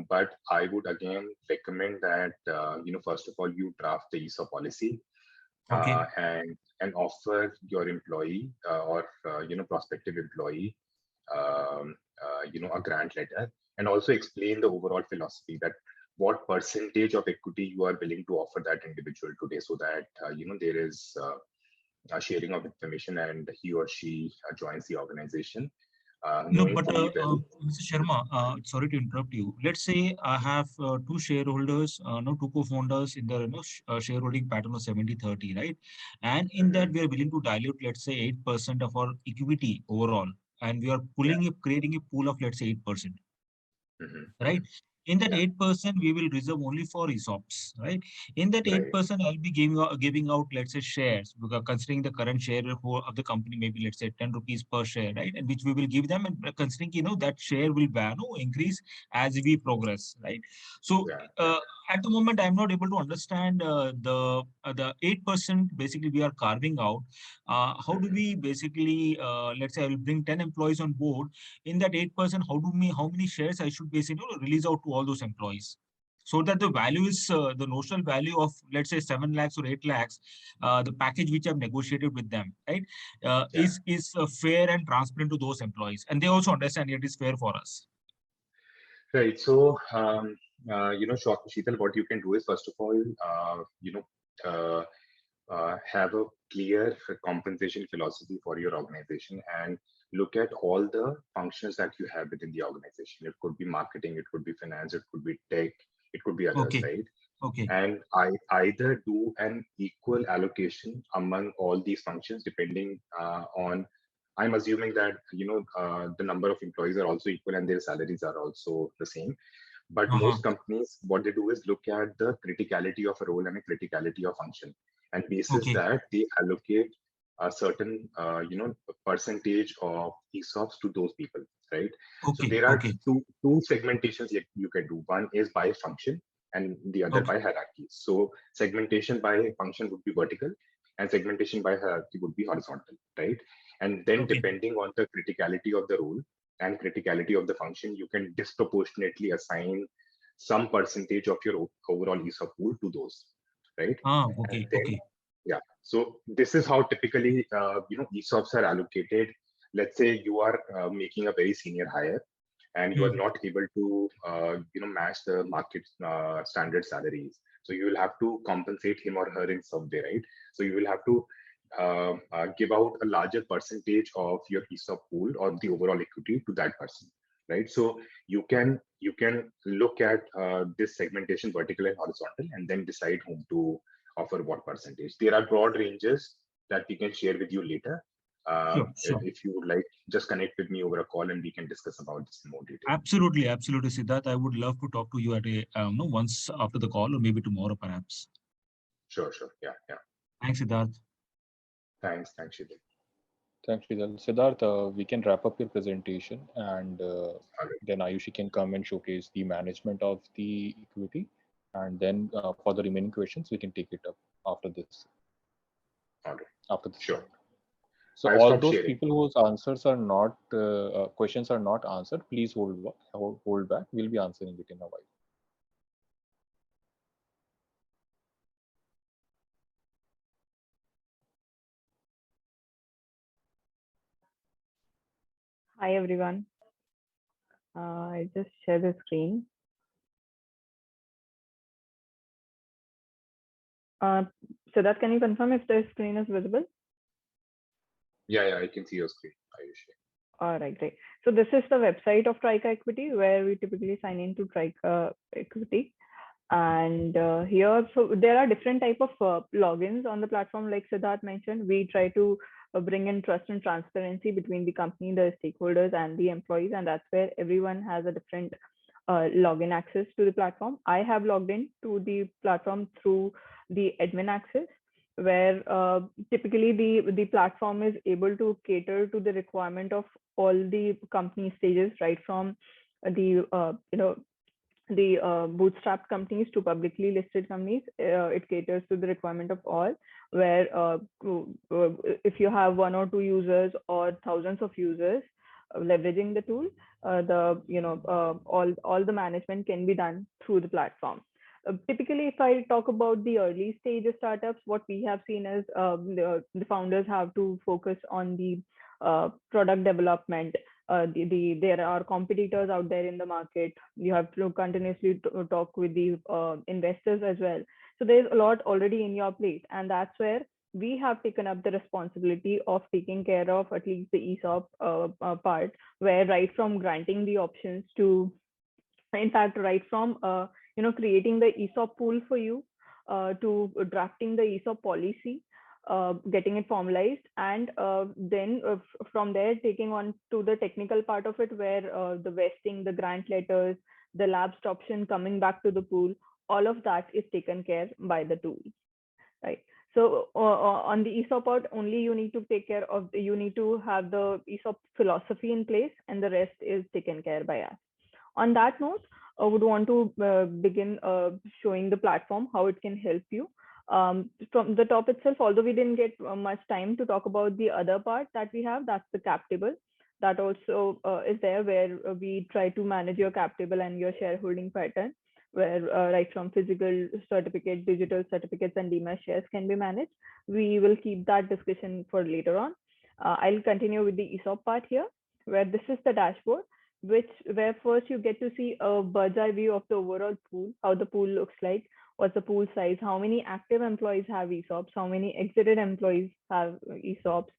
but I would again recommend that first of all you draft the ESOP policy, Okay. and offer your employee or prospective employee a grant letter, and also explain the overall philosophy, that what percentage of equity you are willing to offer that individual today, so that there is a sharing of information and he or she joins the organization. No, Knowing but fully well. Mr. Sharma, sorry to interrupt you. Let's say I have two shareholders, no, two co-founders in the shareholding pattern of 70-30, right? And in that we are willing to dilute, let's say 8% of our equity overall, and we are creating a pool of, let's say, 8%. Right? In that 8%, we will reserve only for ESOPs, right? In that 8%, I'll be giving out, let's say, shares, because considering the current share of the company, maybe let's say 10 rupees per share, right? And which we will give them, and considering, that share will increase as we progress, right? So at the moment, I'm not able to understand the 8% basically we are carving out. How do we basically, let's say I will bring 10 employees on board. In that 8%, how many shares I should basically release out to all those employees, so that the value is the notional value of, let's say, 7 lakhs or 8 lakhs, the package which I've negotiated with them, right, is fair and transparent to those employees, and they also understand it is fair for us. Right. So, Sheetal, what you can do is, first of all, have a clear compensation philosophy for your organization, and look at all the functions that you have within the organization. It could be marketing, it could be finance, it could be tech, it could be others, right? Okay. And I either do an equal allocation among all these functions, depending on, I'm assuming that the number of employees are also equal and their salaries are also the same. But most companies, what they do is look at the criticality of a role and a criticality of function, and basis that they allocate a certain percentage of ESOPs to those people, right? So there are two segmentations you can do. One is by function, and the other by hierarchy. So segmentation by function would be vertical, and segmentation by hierarchy would be horizontal, right? And then depending on the criticality of the role and criticality of the function, you can disproportionately assign some percentage of your overall ESOP pool to those, right? Yeah. So this is how typically ESOPs are allocated. Let's say you are making a very senior hire, and you are not able to match the market standard salaries. So you will have to compensate him or her in some way, right? So you will have to give out a larger percentage of your ESOP pool or the overall equity to that person, right? So you can look at this segmentation, vertical and horizontal, and then decide whom to offer what percentage. There are broad ranges that we can share with you later. Sure. If you would like, just connect with me over a call and we can discuss about this in more detail. Absolutely, Siddharth. I would love to talk to you at a once after the call, or maybe tomorrow, perhaps. Sure. Yeah. Thanks, Siddharth. Thanks, Shidil. Thanks, Shidal. Siddharth, we can wrap up your presentation, and then Ayushi can come and showcase the management of the equity, and then for the remaining questions, we can take it up after this. All right. After this. Sure. So I'll all stop those sharing. people whose answers are not questions are not answered, please hold back. We'll be answering it in a while. Hi everyone. I just share the screen. Siddharth, can you confirm if the screen is visible? Yeah, I can see your screen, Ayushi. All right, great. So this is the website of Trica Equity, where we typically sign into Trica Equity. And here, so there are different type of logins on the platform. Like Siddharth mentioned, we try to bring in trust and transparency between the company, the stakeholders, and the employees, and that's where everyone has a different login access to the platform. I have logged in to the platform through the admin access, where typically the platform is able to cater to the requirement of all the company stages, right from the the bootstrapped companies to publicly listed companies. It caters to the requirement of all, where if you have 1 or 2 users or thousands of users leveraging the tool, all the management can be done through the platform. Typically, if I talk about the early stage of startups, what we have seen is the founders have to focus on the product development. There are competitors out there in the market. You have to continuously talk with the investors as well. So there's a lot already in your plate, and that's where we have taken up the responsibility of taking care of at least the ESOP part, where right from granting the options to, in fact, right from creating the ESOP pool for you, to drafting the ESOP policy, getting it formalized, and then from there taking on to the technical part of it, where the vesting, the grant letters, the lapsed option coming back to the pool, all of that is taken care by the tool, right? So on the ESOP part, only you need to take care of, you need to have the ESOP philosophy in place, and the rest is taken care by us. On that note, I would want to begin showing the platform, how it can help you. From the top itself, although we didn't get much time to talk about the other part that we have, that's the cap table. That also is there, where we try to manage your cap table and your shareholding pattern, where right from physical certificate, digital certificates, and Demat shares can be managed. We will keep that discussion for later on. I'll continue with the ESOP part here, where this is the dashboard, where first you get to see a bird's eye view of the overall pool, how the pool looks like, what's the pool size, how many active employees have ESOPs, how many exited employees have ESOPs.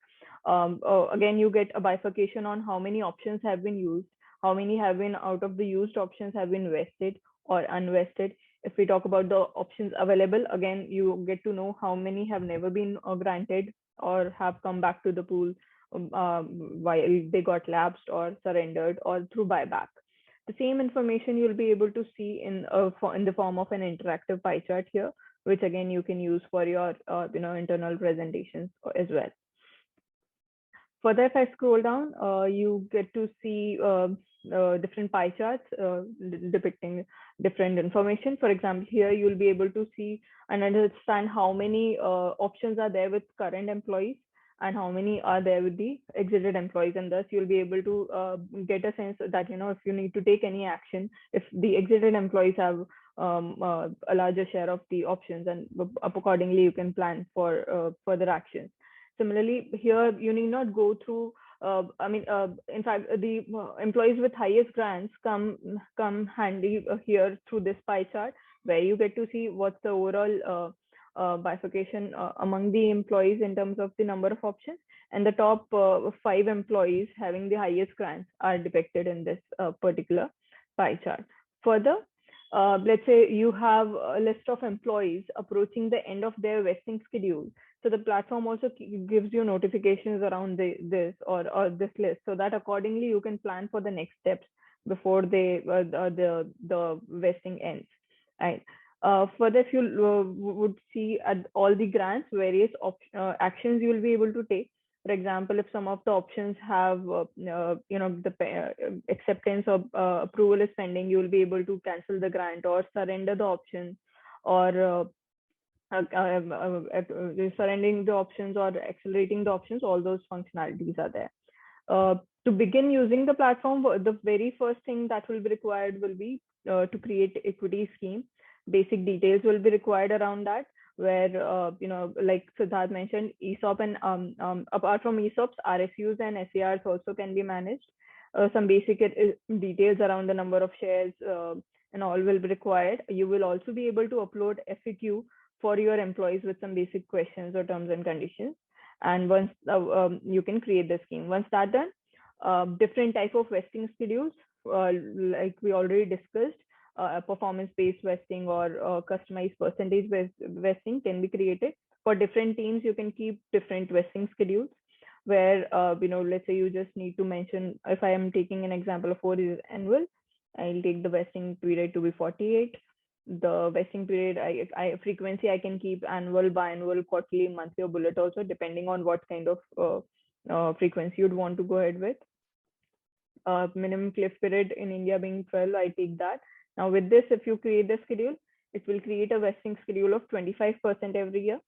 Again, you get a bifurcation on how many options have been used, how many have been out of the used options have been vested or unvested. If we talk about the options available, again, you get to know how many have never been granted or have come back to the pool while they got lapsed or surrendered or through buyback. The same information you'll be able to see in the form of an interactive pie chart here, which again you can use for your internal presentations as well. Further, if I scroll down, you get to see different pie charts depicting different information. For example, here you'll be able to see and understand how many options are there with current employees and how many are there with the exited employees, and thus you'll be able to get a sense that if you need to take any action, if the exited employees have a larger share of the options, and accordingly you can plan for further actions. Similarly, here you need not go through In fact, the employees with highest grants come handy here through this pie chart, where you get to see what's the overall bifurcation among the employees in terms of the number of options, and the top 5 employees having the highest grants are depicted in this particular pie chart. Further, let's say you have a list of employees approaching the end of their vesting schedule. So the platform also gives you notifications around this or this list, so that accordingly you can plan for the next steps before the vesting ends. Right. Further, if you would see at all the grants, various actions you will be able to take. For example, if some of the options have, the acceptance or approval is pending, you will be able to cancel the grant or surrender the option, or surrendering the options or accelerating the options. All those functionalities are there. To begin using the platform, the very first thing that will be required will be to create equity scheme. Basic details will be required around that, where like Siddharth mentioned, ESOP and apart from ESOPs, RSUs and SARs also can be managed. Some basic details around the number of shares and all will be required. You will also be able to upload FAQ for your employees with some basic questions or terms and conditions. And once you can create the scheme. Once that's done, different type of vesting schedules, like we already discussed, performance-based vesting or customized percentage vesting can be created. For different teams, you can keep different vesting schedules, where let's say you just need to mention, if I am taking an example of 4 years annual, I'll take the vesting period to be 48. The vesting period, frequency I can keep annual, biannual, quarterly, monthly, or bullet also, depending on what kind of frequency you'd want to go ahead with. Minimum cliff period in India being 12, I take that. Now with this, if you create the schedule, it will create a vesting schedule of 25% every year.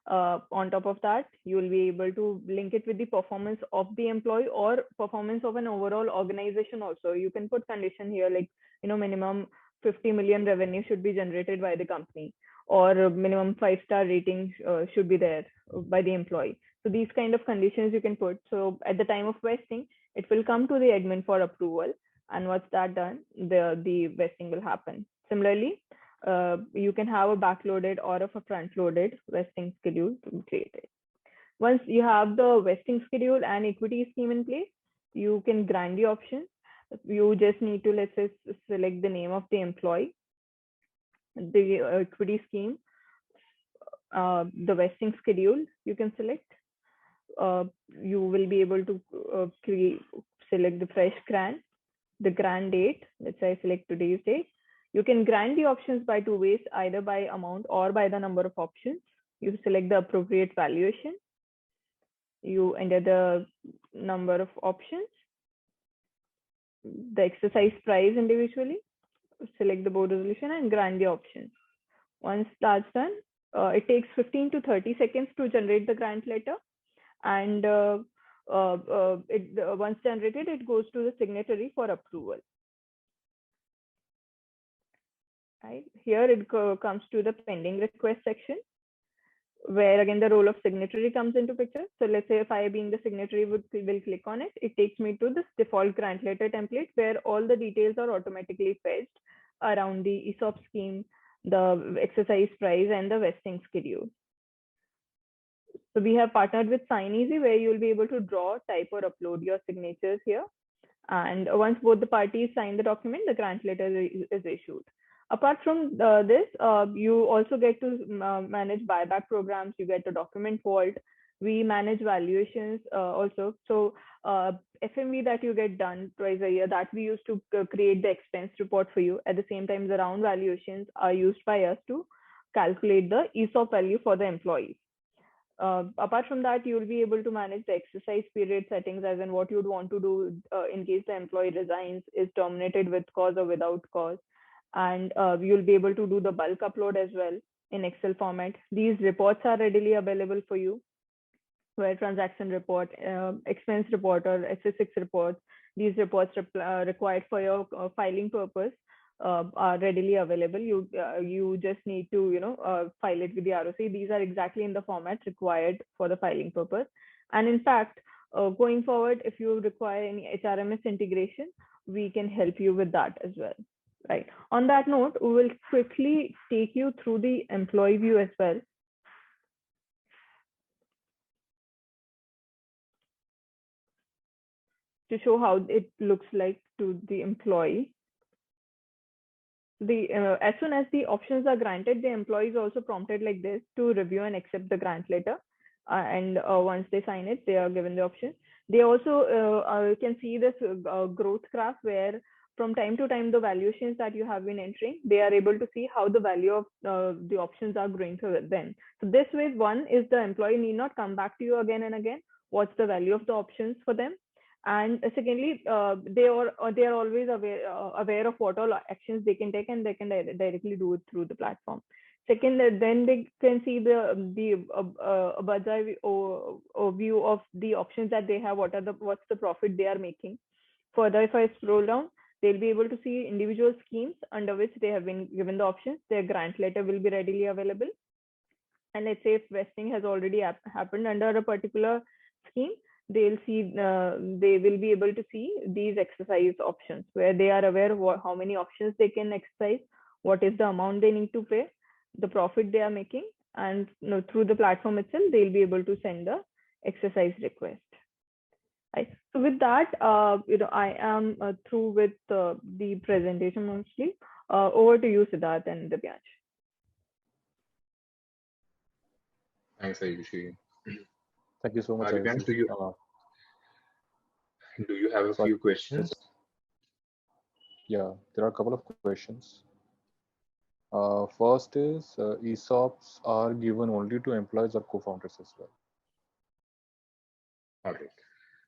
On top of that, you will be able to link it with the performance of the employee or performance of an overall organization also. You can put condition here like, minimum 50 million revenue should be generated by the company, or minimum 5-star rating should be there by the employee. So these kind of conditions you can put. So at the time of vesting, it will come to the admin for approval. And once that done, the vesting will happen. Similarly, you can have a backloaded or a front-loaded vesting schedule to be created. Once you have the vesting schedule and equity scheme in place, you can grant the option. You just need to, let's say, select the name of the employee, the equity scheme, the vesting schedule you can select. You will be able to select the fresh grant, the grant date. Let's say I select today's date. You can grant the options by 2 ways, either by amount or by the number of options. You select the appropriate valuation. You enter the number of options, the exercise price individually, select the board resolution and grant the options. Once that's done, it takes 15 to 30 seconds to generate the grant letter. And once generated, it goes to the signatory for approval. Right. Here it comes to the pending request section, where again the role of signatory comes into picture. So let's say if I, being the signatory, will click on it, it takes me to this default grant letter template, where all the details are automatically fetched around the ESOP scheme, the exercise price, and the vesting schedule. So we have partnered with SignEasy, where you'll be able to draw, type, or upload your signatures here. And once both the parties sign the document, the grant letter is issued. Apart from this, you also get to manage buyback programs. You get a document vault. We manage valuations also. So FMV that you get done twice a year, that we use to create the expense report for you. At the same time, the round valuations are used by us to calculate the ESOP value for the employees. Apart from that, you'll be able to manage the exercise period settings, as in what you'd want to do in case the employee resigns, is terminated with cause or without cause. And you'll be able to do the bulk upload as well in Excel format. These reports are readily available for you, where transaction report, expense report, or SS6 reports, these reports required for your filing purpose are readily available. You just need to file it with the ROC. These are exactly in the format required for the filing purpose. And in fact, Going forward, if you require any HRMS integration, we can help you with that as well. Right. On that note, we will quickly take you through the employee view as well. To show how it looks like to the employee. As soon as the options are granted, the employee is also prompted like this to review and accept the grant letter. And once they sign it, they are given the option. They also can see this growth graph where from time to time, the valuations that you have been entering, they are able to see how the value of the options are growing for them. So this way, one is the employee need not come back to you again and again. What's the value of the options for them? And secondly, they are always aware of what all actions they can take, and they can directly do it through the platform. Second, then they can see the bird's eye view of the options that they have. What's the profit they are making. Further, if I scroll down, they'll be able to see individual schemes under which they have been given the options. Their grant letter will be readily available. And let's say if vesting has already happened under a particular scheme, they will be able to see these exercise options where they are aware of how many options they can exercise, what is the amount they need to pay, the profit they are making, and through the platform itself, they'll be able to send the exercise request. Right. So with that, I am through with the presentation mostly. Over to you, Siddharth and Divyansh. Thanks, Ayushi. Thank you so much, Divyansh, Ayushi. Do you have a few questions? Yeah, there are a couple of questions. First is ESOPs are given only to employees or co-founders as well. All right.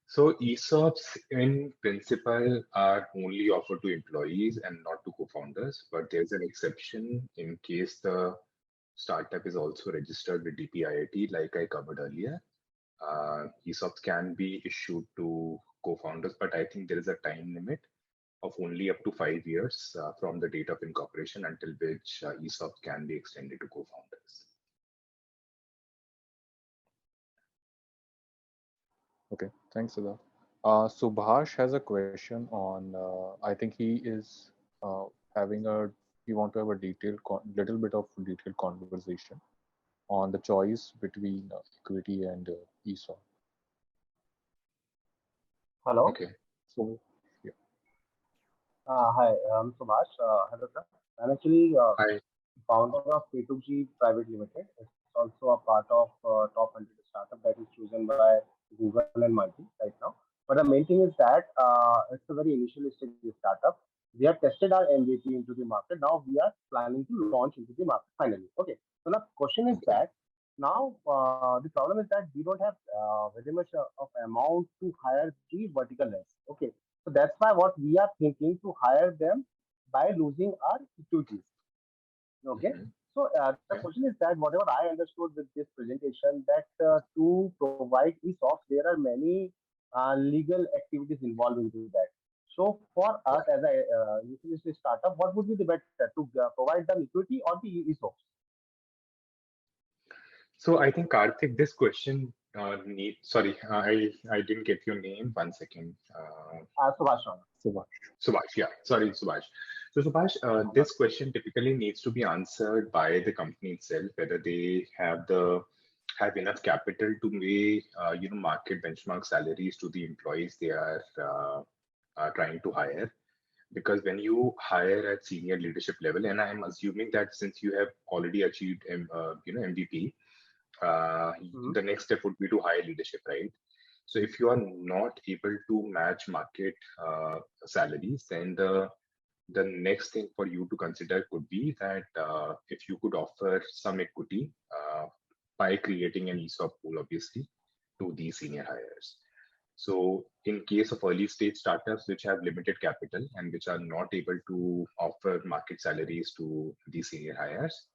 So ESOPs in principle are only offered to employees and not to co-founders, but there's an exception in case the startup is also registered with DPIIT, like I covered earlier. ESOPs can be issued to co-founders, but I think there is a time limit of only up to 5 years from the date of incorporation, until which ESOP can be extended to co-founders. Okay, thanks, Siddharth. Subhash has a question on. I think he is having a. He want to have a little bit of detailed conversation on the choice between equity and ESOP. Hello. Okay. So, yeah. Hi, I'm Subhash. Hello, sir. I'm actually Hi. founder of P2G Private Limited. It's also a part of top 100 startup that is chosen by Google and Multi right now. But the main thing is that it's a very initial stage startup. We have tested our MVP into the market. Now we are planning to launch into the market finally. Okay. So now question is that now the problem is that we don't have very much of amount to hire the vertical heads. Okay. So that's why what we are thinking to hire them by losing our equities. Okay. So the question is that whatever I understood with this presentation, that to provide ESOPs, there are many legal activities involved into that. So for us as a utility startup, what would be the better to provide them equity or the ESOPs? So I think Karthik, this question sorry, I didn't get your name. 1 second. Subhash, yeah. Sorry, Subhash. So Subhash, this question typically needs to be answered by the company itself, whether they have enough capital to pay market benchmark salaries to the employees they are trying to hire. Because when you hire at senior leadership level, and I'm assuming that since you have already achieved MVP, the next step would be to hire leadership, right? So if you are not able to match market salaries, then the next thing for you to consider could be that if you could offer some equity by creating an ESOP pool, obviously, to these senior hires. So in case of early stage startups which have limited capital and which are not able to offer market salaries to these senior hires,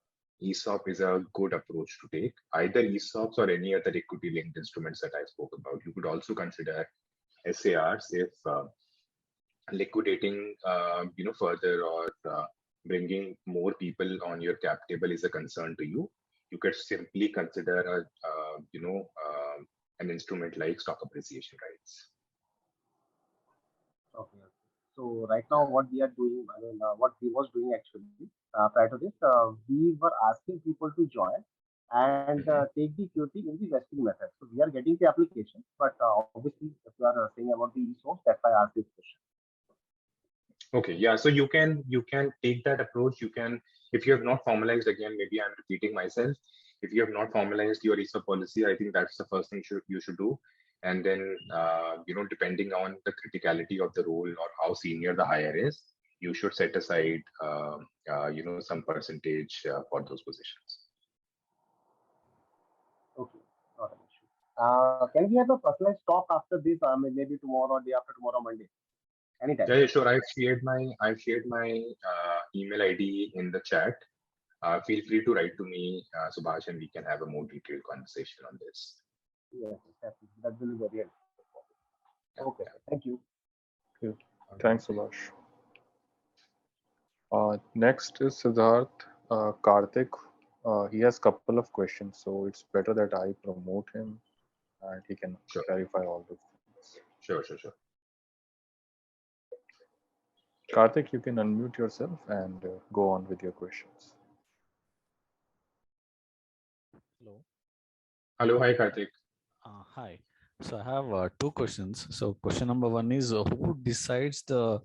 ESOP is a good approach to take. Either ESOPs or any other equity linked instruments that I spoke about. You could also consider SARs if liquidating further or bringing more people on your cap table is a concern to you. You could simply consider a an instrument like stock appreciation rights. Okay. So right now, what we are doing, I mean, what we was doing actually prior to this, we were asking people to join and take the equity in the vesting method. So we are getting the application, but obviously, if you are saying about the ESOP, that's why I asked this question. Okay, yeah. So you can take that approach. You can, if you have not formalized, again, maybe I'm repeating myself. If you have not formalized your ESOP policy, I think that's the first thing you should do. And then, depending on the criticality of the role or how senior the hire is, you should set aside, some percentage for those positions. Okay, not an issue. Can we have a personalized talk after this? I mean, maybe tomorrow, day after tomorrow, Monday, anytime. Yeah, sure. I've shared my email ID in the chat. Feel free to write to me, Subhash, and we can have a more detailed conversation on this. Yes, exactly. That will be very helpful. Okay, Yeah. thank you. Okay. Thanks, Subhash. Next is Siddharth Karthik. He has a couple of questions, so it's better that I promote him and he can Sure. clarify all the things. Sure. Karthik, you can unmute yourself and go on with your questions. Hello. Hello, hi, Karthik. Hi. So I have two questions. So question number one is who decides the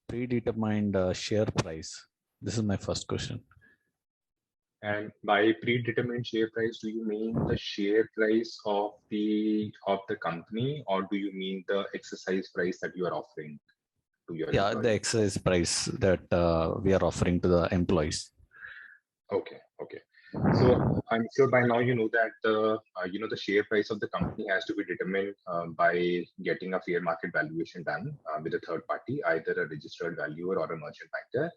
predetermined share price? This is my first question. And by predetermined share price, do you mean the share price of the company, or do you mean the exercise price that you are offering to your Yeah, employees? the exercise price that we are offering to the employees. Okay. So I'm sure by now you know that the share price of the company has to be determined by getting a fair market valuation done with a third party, either a registered valuer or a merchant banker.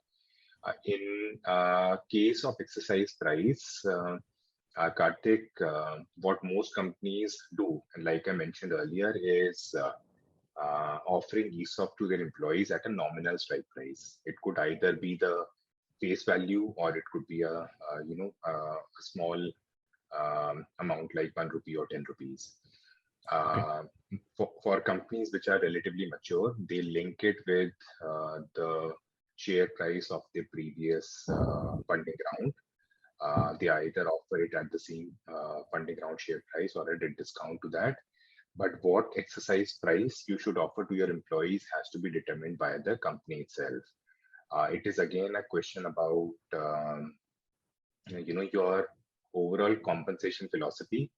In case of exercise price, Karthik, what most companies do, and like I mentioned earlier, is offering ESOP to their employees at a nominal strike price. It could either be the face value, or it could be a small amount like 1 rupee or 10 rupees. For companies which are relatively mature, they link it with the share price of the previous funding round. They either offer it at the same funding round share price or at a discount to that. But what exercise price you should offer to your employees has to be determined by the company itself. It is again a question about your overall compensation philosophy.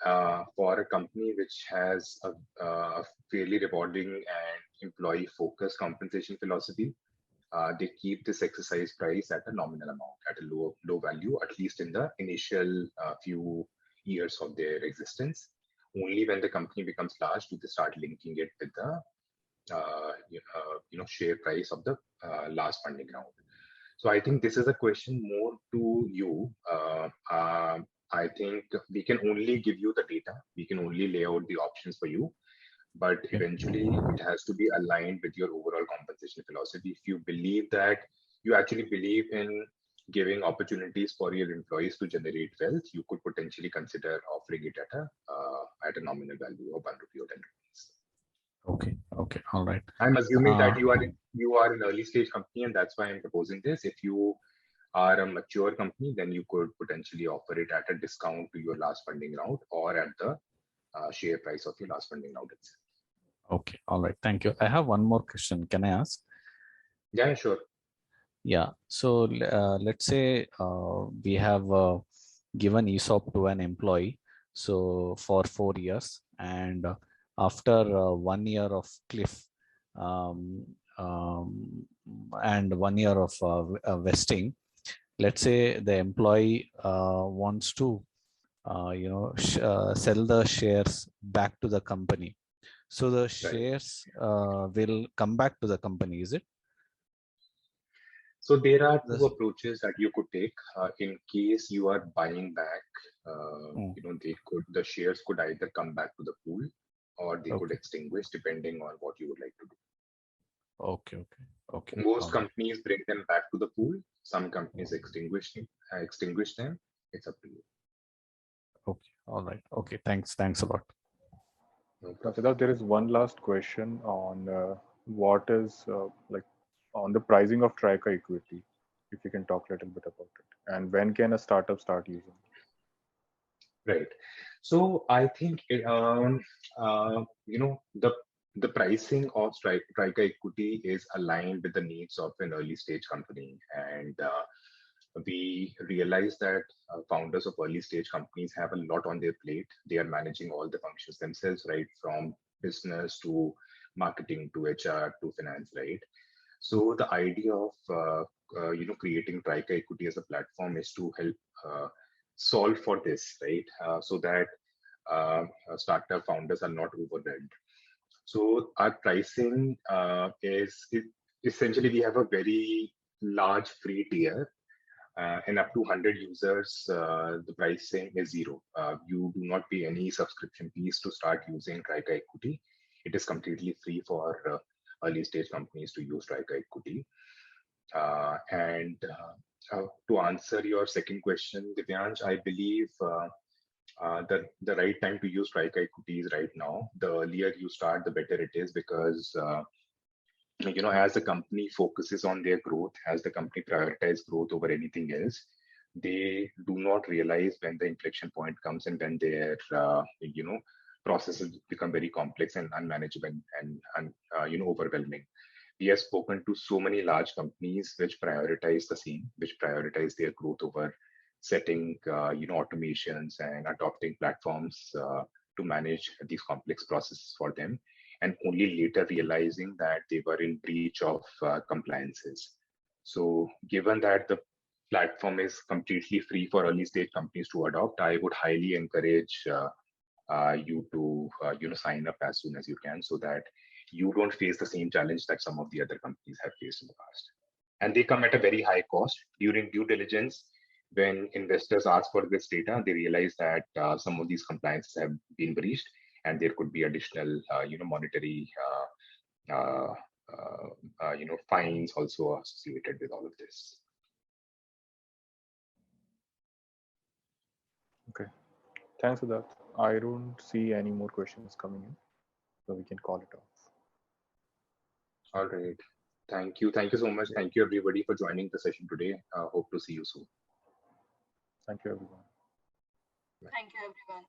For a company which has a fairly rewarding and employee-focused compensation philosophy, they keep this exercise price at a nominal amount, at a low value, at least in the initial few years of their existence. Only when the company becomes large do they start linking it with the share price of the last funding round. So I think this is a question more to you. I think we can only give you the data. We can only lay out the options for you. But eventually, it has to be aligned with your overall compensation philosophy. If you believe that you actually believe in giving opportunities for your employees to generate wealth, you could potentially consider offering it at a nominal value of 1 rupee or 10 rupees. Okay, all right. I'm assuming that you are an early stage company, and that's why I'm proposing this. If you are a mature company, then you could potentially offer it at a discount to your last funding round or at the share price of your last funding round itself. Okay, all right. Thank you. I have one more question. Can I ask? Yeah, sure. Yeah. So let's say we have given ESOP to an employee, so for 4 years, and after 1 year of cliff and 1 year of vesting, let's say the employee wants to sell the shares back to the company. So the shares will come back to the company, is it? So there are two approaches that you could take. In case you are buying back, the shares could either come back to the pool or they could extinguish, depending on what you would like to do. Okay. Most companies bring them back to the pool. Some companies extinguish them. It's up to you. Okay, all right. Okay, thanks a lot. No Now, problem. Siddharth, there is one last question on what is like on the pricing of trica equity. If you can talk a little bit about it, and when can a startup start using Right. So I think the pricing of Trica equity is aligned with the needs of an early stage company, and we realize that founders of early stage companies have a lot on their plate. They are managing all the functions themselves, right, from business to marketing to HR to finance, right? So the idea of creating Trica Equity as a platform is to help solve for this, right? So that startup founders are not overwhelmed. So our pricing essentially we have a very large free tier. And up to 100 users, the pricing is zero. You do not pay any subscription fees to start using Trica Equity. It is completely free for early stage companies to use Trica Equity. And to answer your second question, Divyansh, I believe the right time to use Trica Equity is right now. The earlier you start, the better it is because as the company focuses on their growth, as the company prioritizes growth over anything else, they do not realize when the inflection point comes and when their processes become very complex and unmanageable and overwhelming. We have spoken to so many large companies which prioritize the same, which prioritize their growth over setting automations and adopting platforms to manage these complex processes for them, and only later realizing that they were in breach of compliances. So given that the platform is completely free for early stage companies to adopt, I would highly encourage you to sign up as soon as you can, so that you don't face the same challenge that some of the other companies have faced in the past. And they come at a very high cost. During due diligence, when investors ask for this data, they realize that some of these compliances have been breached, and there could be additional, monetary, fines also associated with all of this. Okay, thanks for that. I don't see any more questions coming in, so we can call it off. All right. Thank you. Thank you so much. Thank you, everybody, for joining the session today. Hope to see you soon. Thank you, everyone. Thank you, everyone.